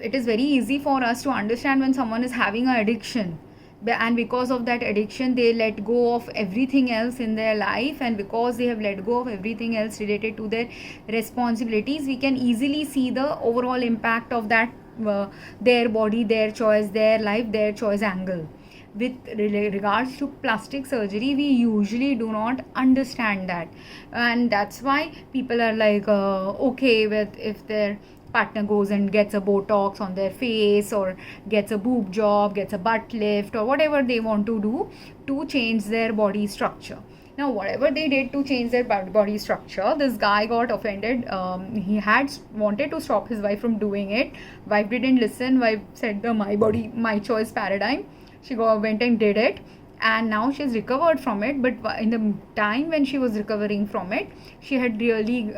it is very easy for us to understand when someone is having an addiction, and because of that addiction they let go of everything else in their life, and because they have let go of everything else related to their responsibilities, we can easily see the overall impact of that, their body, their choice, their life, their choice angle. With regards to plastic surgery, we usually do not understand that, and that's why people are like okay with if their partner goes and gets a botox on their face, or gets a boob job, gets a butt lift, or whatever they want to do to change their body structure. Now whatever they did to change their body structure, this guy got offended. He had wanted to stop his wife from doing it. Wife didn't listen. Wife said the my body my choice paradigm. She went and did it, and now she's recovered from it. But in the time when she was recovering from it, she had really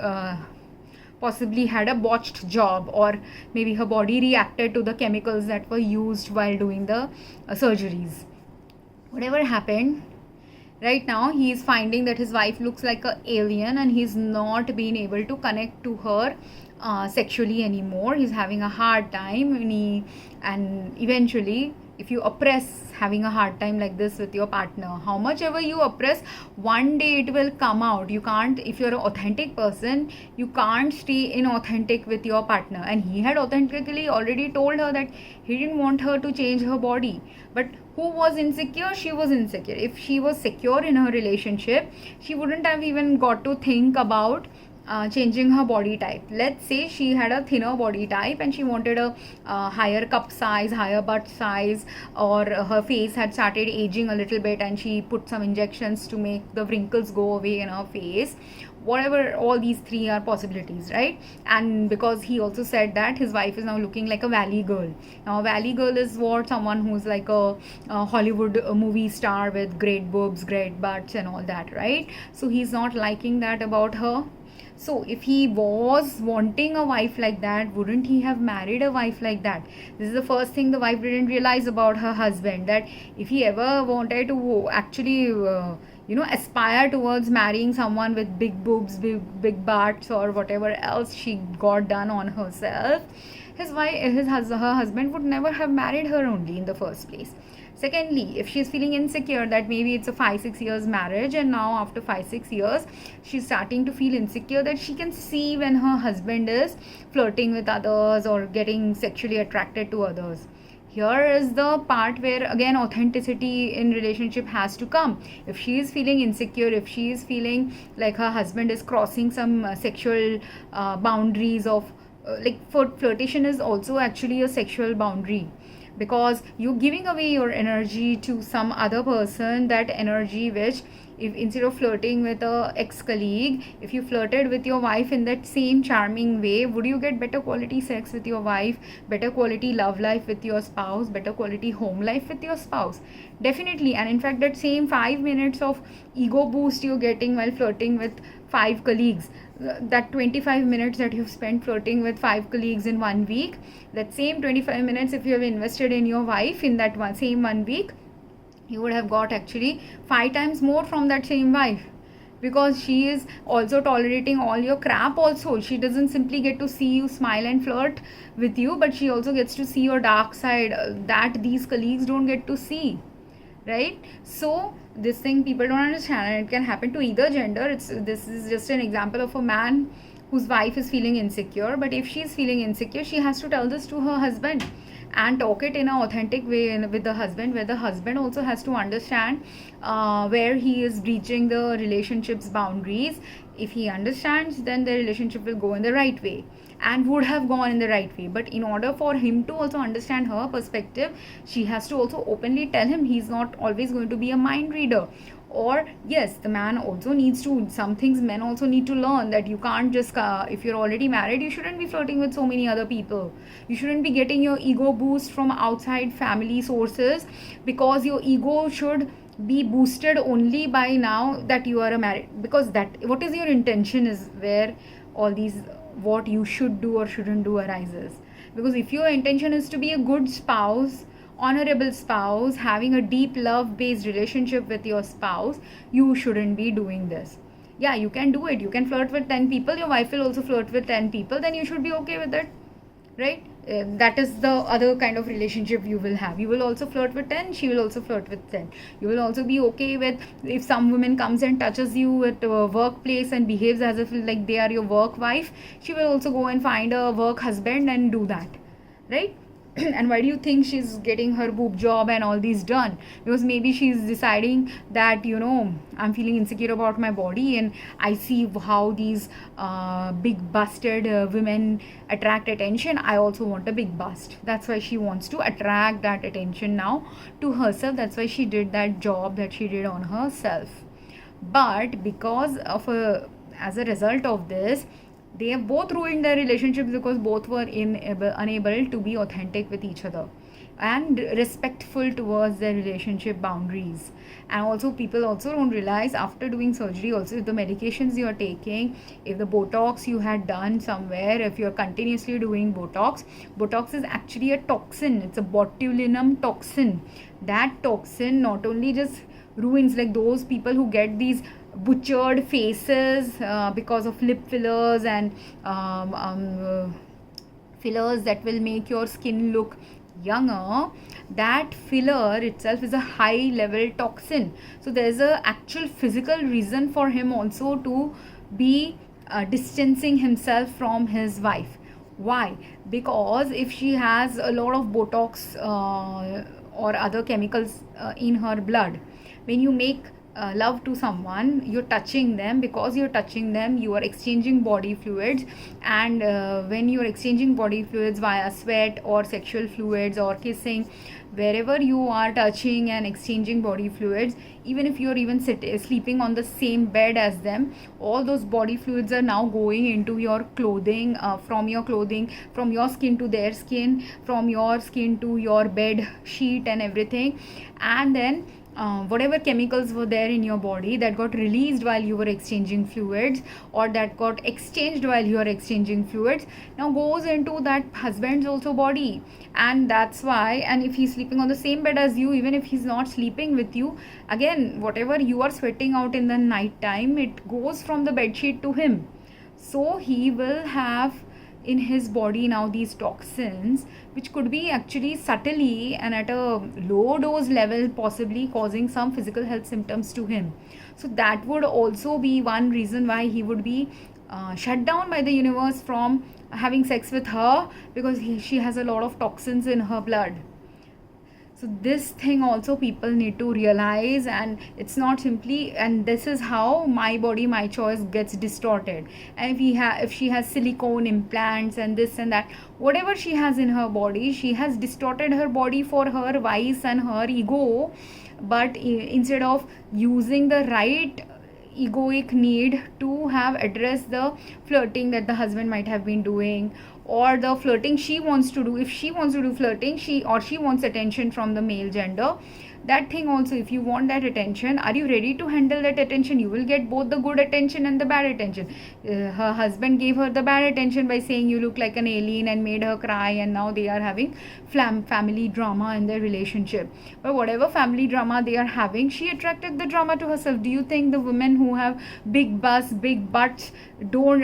possibly had a botched job, or maybe her body reacted to the chemicals that were used while doing the surgeries. Whatever happened, right now he is finding that his wife looks like an alien, and he's not being able to connect to her sexually anymore. He's having a hard time, and eventually, if you oppress having a hard time like this with your partner, how much ever you oppress, one day it will come out. You can't, if you're an authentic person, you can't stay inauthentic with your partner. And he had authentically already told her that he didn't want her to change her body. But who was insecure? She was insecure. If she was secure in her relationship, she wouldn't have even got to think about changing her body type. Let's say she had a thinner body type and she wanted a higher cup size, higher butt size, or her face had started aging a little bit and she put some injections to make the wrinkles go away in her face. Whatever, all these three are possibilities, right? And because he also said that his wife is now looking like a valley girl. Now a valley girl is what? Someone who's like a Hollywood movie star with great boobs, great butts and all that, right? So he's not liking that about her. So if he was wanting a wife like that, wouldn't he have married a wife like that? This is the first thing the wife didn't realize about her husband, that if he ever wanted to actually aspire towards marrying someone with big boobs, big butts, or whatever else she got done on herself, her husband would never have married her only in the first place. Secondly, if she's feeling insecure that maybe it's a 5-6 years marriage, and now after 5-6 years she's starting to feel insecure that she can see when her husband is flirting with others or getting sexually attracted to others. Here is the part where again authenticity in relationship has to come. If she is feeling insecure, if she is feeling like her husband is crossing some sexual boundaries of flirtation is also actually a sexual boundary, because you're giving away your energy to some other person, that energy which, if instead of flirting with a ex-colleague, if you flirted with your wife in that same charming way, would you get better quality sex with your wife, better quality love life with your spouse, better quality home life with your spouse? Definitely. And in fact, that same 5 minutes of ego boost you're getting while flirting with 5 colleagues, that 25 minutes that you've spent flirting with 5 colleagues in 1 week, that same 25 minutes if you have invested in your wife in that same 1 week, you would have got actually 5 times more from that same wife, because she is also tolerating all your crap also. She doesn't simply get to see you smile and flirt with you, but she also gets to see your dark side that these colleagues don't get to see, right? So this thing people don't understand, and it can happen to either gender. This is just an example of a man whose wife is feeling insecure. But if she is feeling insecure, she has to tell this to her husband and talk it in an authentic way with the husband, where the husband also has to understand where he is breaching the relationship's boundaries. If he understands, then the relationship will go in the right way and would have gone in the right way. But in order for him to also understand her perspective, she has to also openly tell him he's not always going to be a mind reader. Or yes, the man also needs to, some things men also need to learn, that you can't just if you're already married, you shouldn't be flirting with so many other people. You shouldn't be getting your ego boost from outside family sources, because your ego should be boosted only by now that you are a married, because that what is your intention is where all these what you should do or shouldn't do arises. Because if your intention is to be a good spouse, honorable spouse, having a deep love based relationship with your spouse, you shouldn't be doing this. Yeah, you can do it, you can flirt with 10 people, your wife will also flirt with 10 people, then you should be okay with it, right? That is the other kind of relationship you will have. You will also flirt with 10, she will also flirt with 10. You will also be okay with if some woman comes and touches you at a workplace and behaves as if like they are your work wife, she will also go and find a work husband and do that, right? And why do you think she's getting her boob job and all these done? Because maybe she's deciding that, you know, I'm feeling insecure about my body and I see how these big busted women attract attention. I also want a big bust. That's why she wants to attract that attention now to herself. That's why she did that job that she did on herself. But because of as a result of this, they have both ruined their relationships, because both were unable to be authentic with each other and respectful towards their relationship boundaries. And also people also don't realize, after doing surgery also, if the medications you are taking, if the Botox you had done somewhere, if you're continuously doing Botox is actually a toxin. It's a botulinum toxin. That toxin not only just ruins, like those people who get these butchered faces because of lip fillers and fillers that will make your skin look younger, that filler itself is a high level toxin. So there's a actual physical reason for him also to be distancing himself from his wife. Why? Because if she has a lot of Botox or other chemicals in her blood, when you make love to someone, you're touching them. Because you're touching them, you are exchanging body fluids, and when you're exchanging body fluids via sweat or sexual fluids or kissing, wherever you are touching and exchanging body fluids, even if you're even sleeping on the same bed as them, all those body fluids are now going into your clothing, from your skin to their skin, from your skin to your bed sheet and everything. And then whatever chemicals were there in your body that got released while you were exchanging fluids, or that got exchanged while you are exchanging fluids, now goes into that husband's also body. And that's why, and if he's sleeping on the same bed as you, even if he's not sleeping with you, again, whatever you are sweating out in the night time, it goes from the bed sheet to him. So he will have in his body now these toxins, which could be actually subtly and at a low dose level possibly causing some physical health symptoms to him. So that would also be one reason why he would be shut down by the universe from having sex with her, because she has a lot of toxins in her blood. So this thing also people need to realize, and it's not simply, and this is how my body my choice gets distorted. And if she has silicone implants and this and that, whatever she has in her body, she has distorted her body for her vice and her ego. But instead of using the right egoic need to have addressed the flirting that the husband might have been doing, or the flirting she wants to do, if she wants to do flirting, she wants attention from the male gender, that thing also, if you want that attention, are you ready to handle that attention? You will get both the good attention and the bad attention. Her husband gave her the bad attention by saying you look like an alien and made her cry, and now they are having family drama in their relationship. But whatever family drama they are having, she attracted the drama to herself. Do you think the women who have big butts, big butts, don't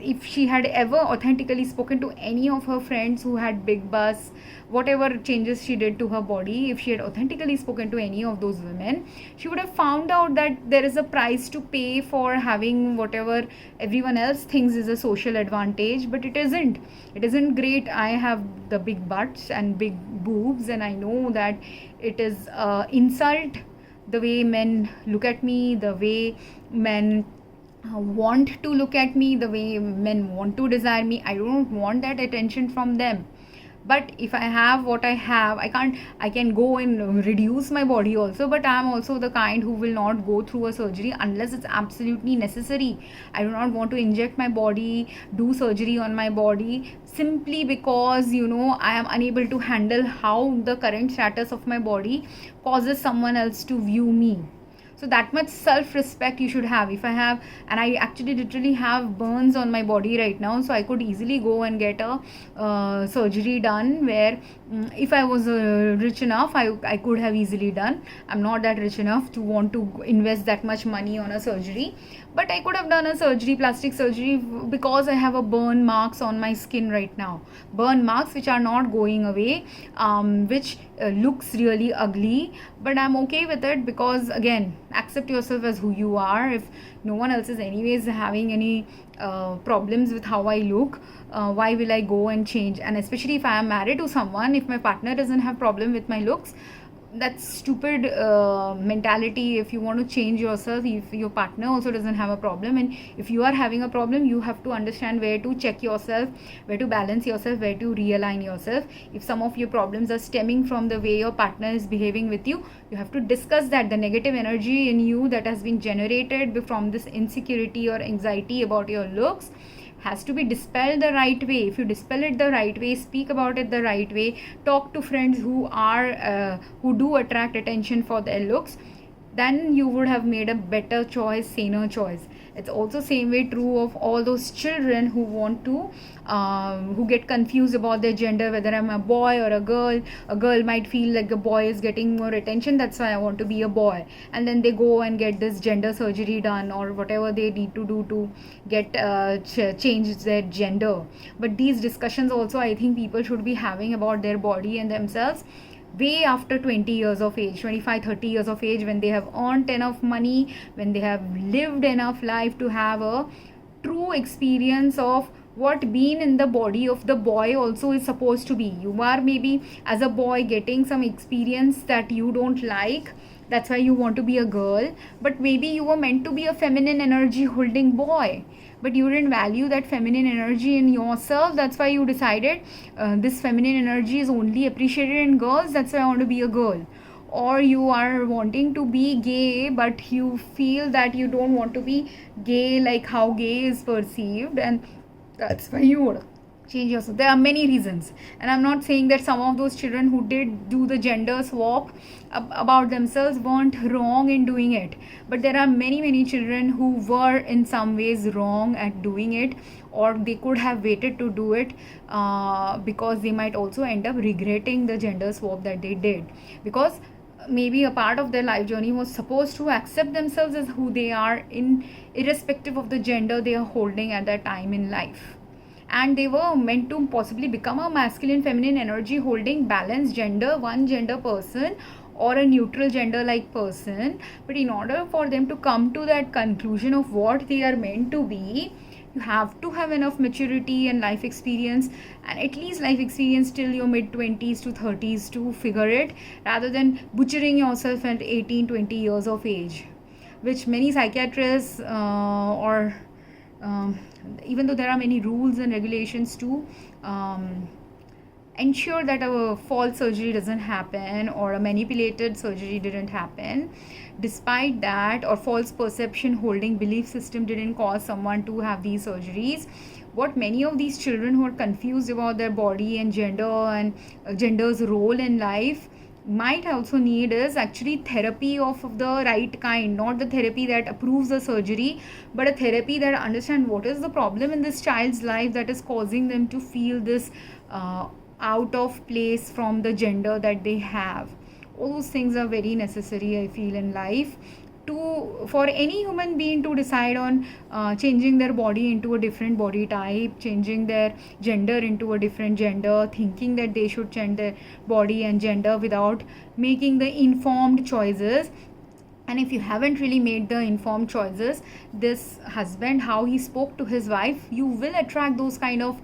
if she had ever authentically spoken to any of her friends who had big butts, whatever changes she did to her body, if she had authentically spoken spoken to any of those women, she would have found out that there is a price to pay for having whatever everyone else thinks is a social advantage, but it isn't. It isn't great. I have the big butts and big boobs, and I know that it is insult the way men look at me, the way men want to look at me, the way men want to desire me. I don't want that attention from them. But if I have what I have, I can go and reduce my body also, but I am also the kind who will not go through a surgery unless it's absolutely necessary. I do not want to inject my body, do surgery on my body, simply because I am unable to handle how the current status of my body causes someone else to view me. So that much self-respect you should have. If I have, and I actually literally have burns on my body right now, so I could easily go and get a surgery done, where if I was rich enough, I could have easily done. I'm not that rich enough to want to invest that much money on a surgery, but I could have done a surgery, plastic surgery, because I have a burn marks on my skin right now. Burn marks which are not going away, which looks really ugly, but I'm okay with it, because again, accept yourself as who you are. If no one else is anyways having any problems with how I look, why will I go and change? And especially if I am married to someone, if my partner doesn't have problem with my looks, that's stupid mentality. If you want to change yourself, if your partner also doesn't have a problem, and if you are having a problem, you have to understand where to check yourself, where to balance yourself, where to realign yourself. If some of your problems are stemming from the way your partner is behaving with you, you have to discuss that. The negative energy in you that has been generated from this insecurity or anxiety about your looks has to be dispelled the right way. If you dispel it the right way, speak about it the right way, talk to friends who do attract attention for their looks, then you would have made a better choice, saner choice. It's also same way true of all those children who want to who get confused about their gender, whether I'm a boy or a girl. A girl might feel like a boy is getting more attention, that's why I want to be a boy, and then they go and get this gender surgery done, or whatever they need to do to get change their gender. But these discussions also, I think people should be having about their body and themselves way after 20 years of age, 25-30 years of age, when they have earned enough money, when they have lived enough life to have a true experience of what being in the body of the boy also is supposed to be. You are maybe as a boy getting some experience that you don't like, that's why you want to be a girl, but maybe you were meant to be a feminine energy holding boy, but you didn't value that feminine energy in yourself. That's why you decided this feminine energy is only appreciated in girls, that's why I want to be a girl. Or you are wanting to be gay, but you feel that you don't want to be gay like how gay is perceived, and that's why you want to change yourself. There are many reasons, and I'm not saying that some of those children who did do the gender swap about themselves weren't wrong in doing it, but there are many children who were in some ways wrong at doing it, or they could have waited to do it because they might also end up regretting the gender swap that they did, because maybe a part of their life journey was supposed to accept themselves as who they are, in irrespective of the gender they are holding at that time in life. And they were meant to possibly become a masculine feminine energy holding balanced gender, one gender person, or a neutral gender like person. But in order for them to come to that conclusion of what they are meant to be, you have to have enough maturity and life experience, and at least life experience till your mid-20s to 30s to figure it, rather than butchering yourself at 18-20 years of age, which many psychiatrists or even though there are many rules and regulations to ensure that a false surgery doesn't happen or a manipulated surgery didn't happen, despite that, or false perception holding belief system didn't cause someone to have these surgeries, what many of these children who are confused about their body and gender and gender's role in life might also need is actually therapy of the right kind, not the therapy that approves the surgery, but a therapy that understands what is the problem in this child's life that is causing them to feel this out of place from the gender that they have. All those things are very necessary, I feel, in life to for any human being to decide on changing their body into a different body type, changing their gender into a different gender, thinking that they should change their body and gender without making the informed choices. And if you haven't really made the informed choices, this husband, how he spoke to his wife, you will attract those kind of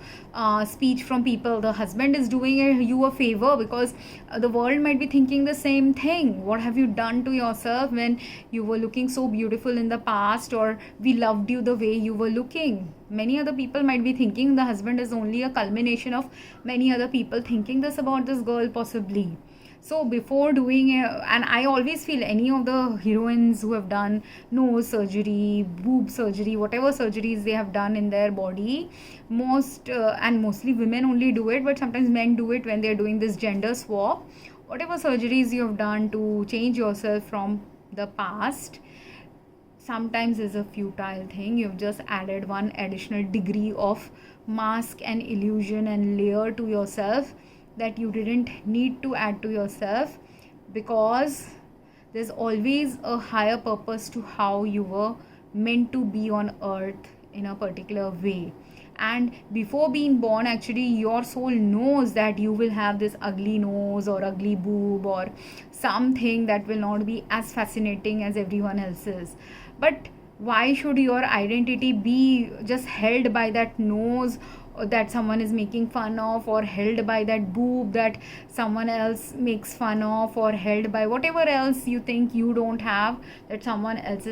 speech from people. The husband is doing you a favor, because the world might be thinking the same thing. What have you done to yourself when you were looking so beautiful in the past, or we loved you the way you were looking? Many other people might be thinking. The husband is only a culmination of many other people thinking this about this girl, possibly. So before doing and I always feel any of the heroines who have done nose surgery, boob surgery, whatever surgeries they have done in their body, and mostly women only do it, but sometimes men do it when they are doing this gender swap. Whatever surgeries you have done to change yourself from the past, sometimes is a futile thing. You've just added one additional degree of mask and illusion and layer to yourself that you didn't need to add to yourself, because there's always a higher purpose to how you were meant to be on earth in a particular way. And before being born, actually your soul knows that you will have this ugly nose or ugly boob or something that will not be as fascinating as everyone else's. But why should your identity be just held by that nose that someone is making fun of, or held by that boob that someone else makes fun of, or held by whatever else you think you don't have that someone else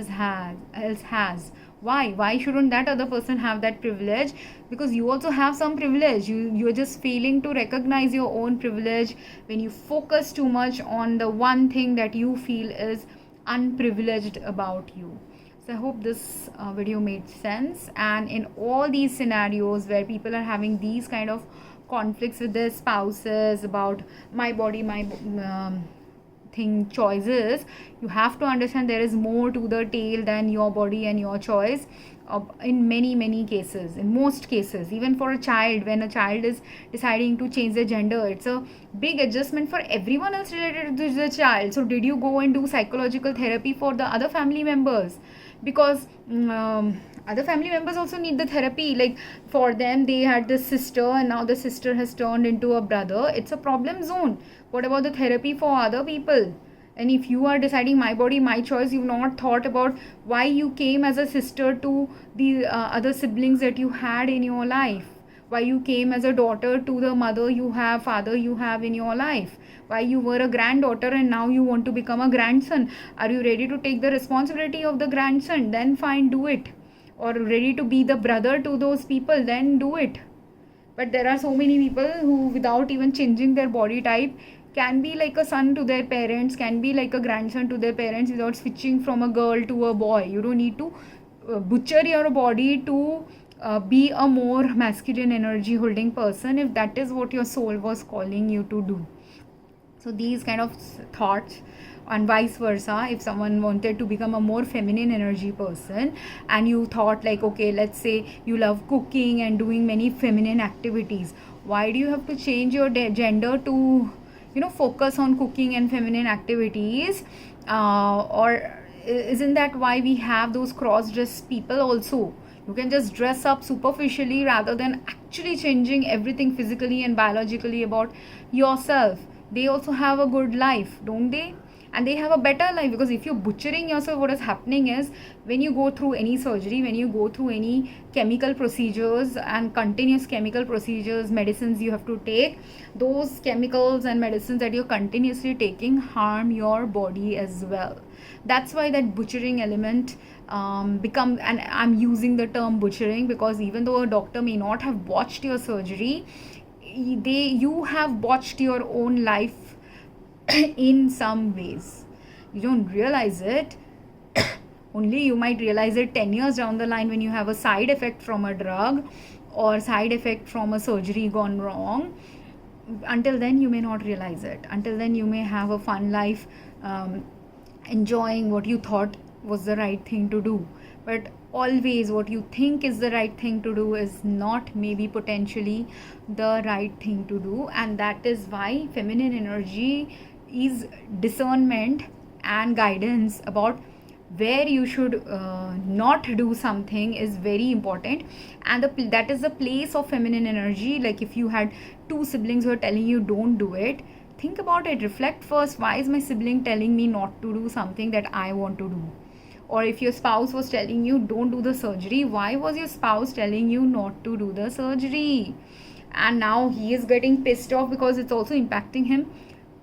has? Why shouldn't that other person have that privilege? Because you also have some privilege. You're just failing to recognize your own privilege when you focus too much on the one thing that you feel is unprivileged about you. So I hope this video made sense. And in all these scenarios where people are having these kind of conflicts with their spouses about my body, my thing choices, you have to understand there is more to the tale than your body and your choice. In many cases, in most cases, even for a child, when a child is deciding to change their gender, it's a big adjustment for everyone else related to the child. So did you go and do psychological therapy for the other family members? Because other family members also need the therapy. Like for them, they had this sister and now the sister has turned into a brother. It's a problem zone. What about the therapy for other people? And if you are deciding my body, my choice, you've not thought about why you came as a sister to the other siblings that you had in your life. Why you came as a daughter to the mother you have, father you have in your life. Why you were a granddaughter and now you want to become a grandson. Are you ready to take the responsibility of the grandson? Then fine, do it. Or ready to be the brother to those people? Then do it. But there are so many people who, without even changing their body type, can be like a son to their parents, can be like a grandson to their parents without switching from a girl to a boy. You don't need to butcher your body to be a more masculine energy holding person if that is what your soul was calling you to do. So these kind of thoughts, and vice versa, if someone wanted to become a more feminine energy person and you thought like, okay, let's say you love cooking and doing many feminine activities, why do you have to change your gender to focus on cooking and feminine activities? Or isn't that why we have those cross-dressed people also? You can just dress up superficially rather than actually changing everything physically and biologically about yourself. They also have a good life, don't they? And they have a better life, because if you're butchering yourself, what is happening is when you go through any surgery, when you go through any chemical procedures and continuous chemical procedures, medicines you have to take, those chemicals and medicines that you're continuously taking harm your body as well. That's why that butchering element becomes, and I'm using the term butchering because even though a doctor may not have botched your surgery, you have botched your own life in some ways. You don't realize it. Only you might realize it 10 years down the line when you have a side effect from a drug or side effect from a surgery gone wrong. Until then you may not realize it. Until then you may have a fun life, enjoying what you thought was the right thing to do. But always what you think is the right thing to do is not maybe potentially the right thing to do. And that is why feminine energy is discernment and guidance about where you should not do something is very important. And that is the place of feminine energy. Like if you had two siblings who are telling you don't do it, think about it, reflect first, why is my sibling telling me not to do something that I want to do? Or if your spouse was telling you don't do the surgery, why was your spouse telling you not to do the surgery? And now he is getting pissed off because it's also impacting him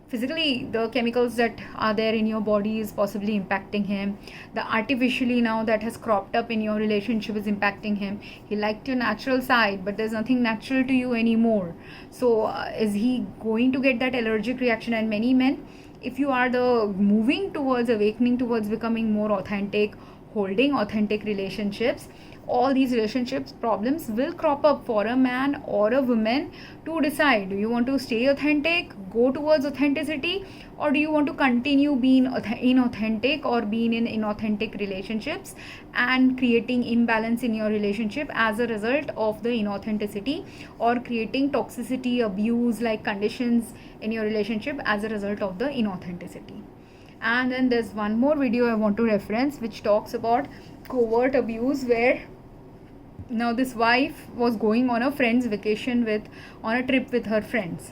physically. The chemicals that are there in your body is possibly impacting him. The artificially now that has cropped up in your relationship is impacting him. He liked your natural side, but there's nothing natural to you anymore. So is he going to get that allergic reaction? And many men, if you are the moving towards awakening towards becoming more authentic, holding authentic relationships, all these relationships problems will crop up for a man or a woman to decide, do you want to stay authentic, go towards authenticity, or do you want to continue being inauthentic or being in inauthentic relationships and creating imbalance in your relationship as a result of the inauthenticity, or creating toxicity, abuse like conditions in your relationship as a result of the inauthenticity. And then there's one more video I want to reference which talks about covert abuse, where now this wife was going on a friend's vacation on a trip with her friends,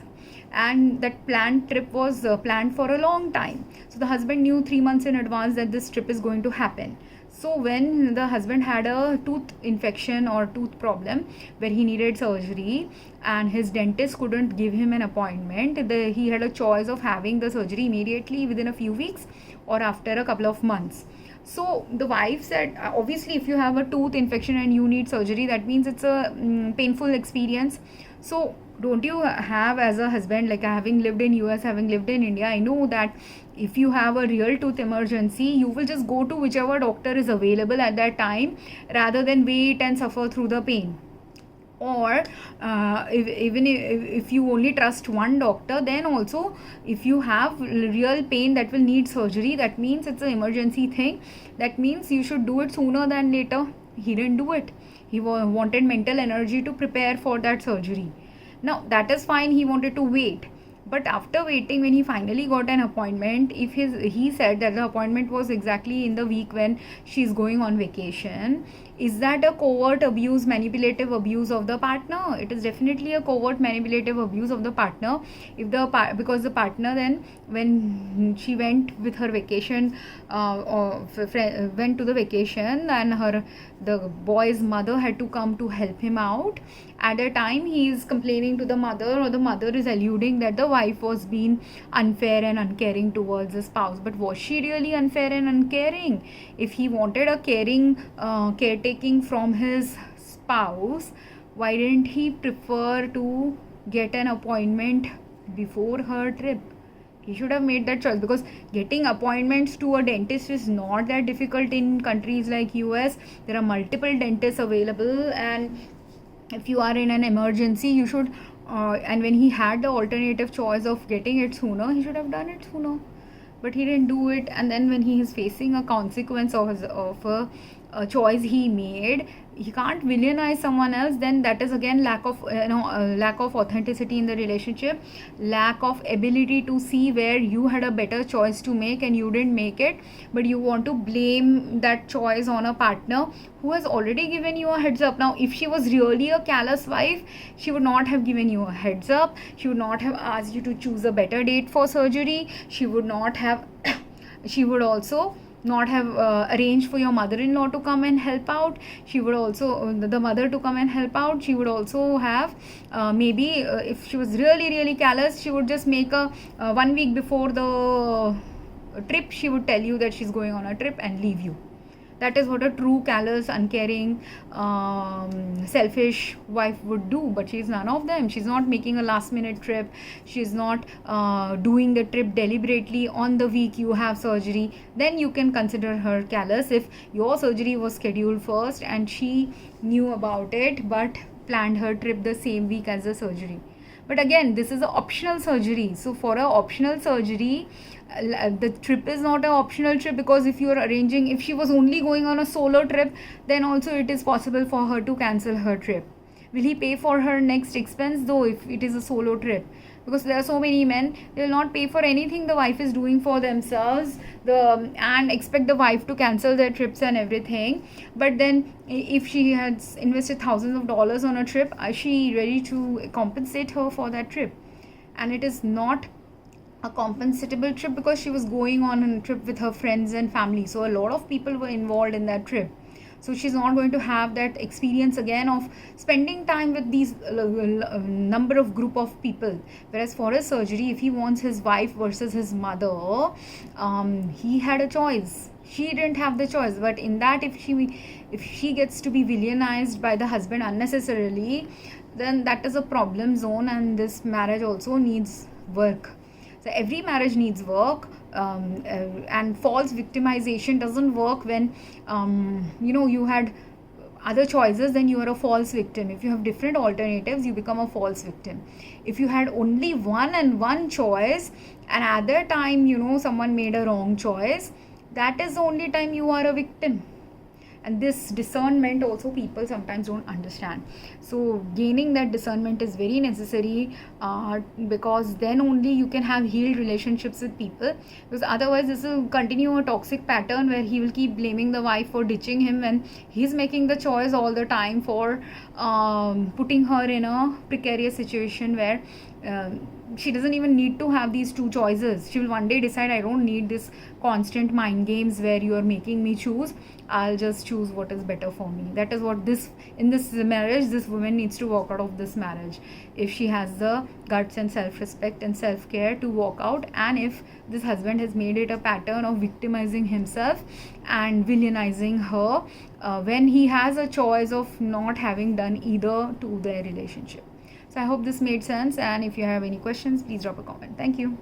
and that planned trip was planned for a long time. So the husband knew 3 months in advance that this trip is going to happen. So when the husband had a tooth infection or tooth problem where he needed surgery and his dentist couldn't give him an appointment, he had a choice of having the surgery immediately within a few weeks or after a couple of months. So the wife said, obviously if you have a tooth infection and you need surgery, that means it's a painful experience. So don't you have, as a husband, like having lived in US, having lived in India, I know that if you have a real tooth emergency, you will just go to whichever doctor is available at that time rather than wait and suffer through the pain. Or even if you only trust one doctor, then also if you have real pain that will need surgery, that means it's an emergency thing, that means you should do it sooner than later. He didn't do it. He wanted mental energy to prepare for that surgery. Now that is fine, he wanted to wait. But after waiting, when he finally got an appointment, he said that the appointment was exactly in the week when she's going on vacation. Is that a covert abuse, manipulative abuse of the partner? It is definitely a covert manipulative abuse of the partner. Because the partner then, when she went with her vacation, went to the vacation, and the boy's mother had to come to help him out. At a time he is complaining to the mother, or the mother is alluding that the wife was being unfair and uncaring towards the spouse. But was she really unfair and uncaring? If he wanted a caring caretaking from his spouse, why didn't he prefer to get an appointment before her trip? He should have made that choice, because getting appointments to a dentist is not that difficult in countries like US. There are multiple dentists available, and if you are in an emergency, you should and when he had the alternative choice of getting it sooner, he should have done it sooner. But he didn't do it, and then when he is facing a consequence of a choice he made, he can't villainize someone else. Then that is again lack of lack of authenticity in the relationship, lack of ability to see where you had a better choice to make and you didn't make it, but you want to blame that choice on a partner who has already given you a heads up. Now if she was really a callous wife, she would not have given you a heads up, she would not have asked you to choose a better date for surgery, she would not have she would also not have arranged for your mother-in-law to come and help out. She would also the mother to come and help out. She would also have maybe if she was really callous, she would just make a 1 week before the trip, she would tell you that she's going on a trip and leave you. That is what a true callous, uncaring, selfish wife would do. But she's none of them. She's not making a last minute trip. She's not doing the trip deliberately on the week you have surgery. Then you can consider her callous. If your surgery was scheduled first and she knew about it but planned her trip the same week as the surgery. But again, this is an optional surgery. So for an optional surgery, the trip is not an optional trip, because if you are arranging, if she was only going on a solo trip, then also it is possible for her to cancel her trip. Will he pay for her next expense though if it is a solo trip? because there are so many men, they will not pay for anything the wife is doing for themselves, and expect the wife to cancel their trips and everything. But then if she has invested thousands of dollars on a trip, is she ready to compensate her for that trip? And it is not a compensatable trip, because she was going on a trip with her friends and family, so a lot of people were involved in that trip. So she's not going to have that experience again of spending time with these number of group of people. Whereas for his surgery, if he wants his wife versus his mother, he had a choice. She didn't have the choice. But in that, if she gets to be villainized by the husband unnecessarily, then that is a problem zone, and this marriage also needs work. So every marriage needs work, and false victimization doesn't work when you had other choices, then you are a false victim. If you have different alternatives, you become a false victim. If you had only one choice, and at that time someone made a wrong choice, that is the only time you are a victim. And this discernment also people sometimes don't understand. So gaining that discernment is very necessary, because then only you can have healed relationships with people. Because otherwise this will continue a toxic pattern where he will keep blaming the wife for ditching him, when he's making the choice all the time for putting her in a precarious situation where she doesn't even need to have these two choices. She will one day decide, I don't need this constant mind games where you are making me choose. I'll just choose what is better for me. That is what in this marriage, this woman needs to walk out of this marriage, if she has the guts and self-respect and self-care to walk out. And if this husband has made it a pattern of victimizing himself and villainizing her, when he has a choice of not having done either to their relationship. So I hope this made sense, and if you have any questions, please drop a comment. Thank you.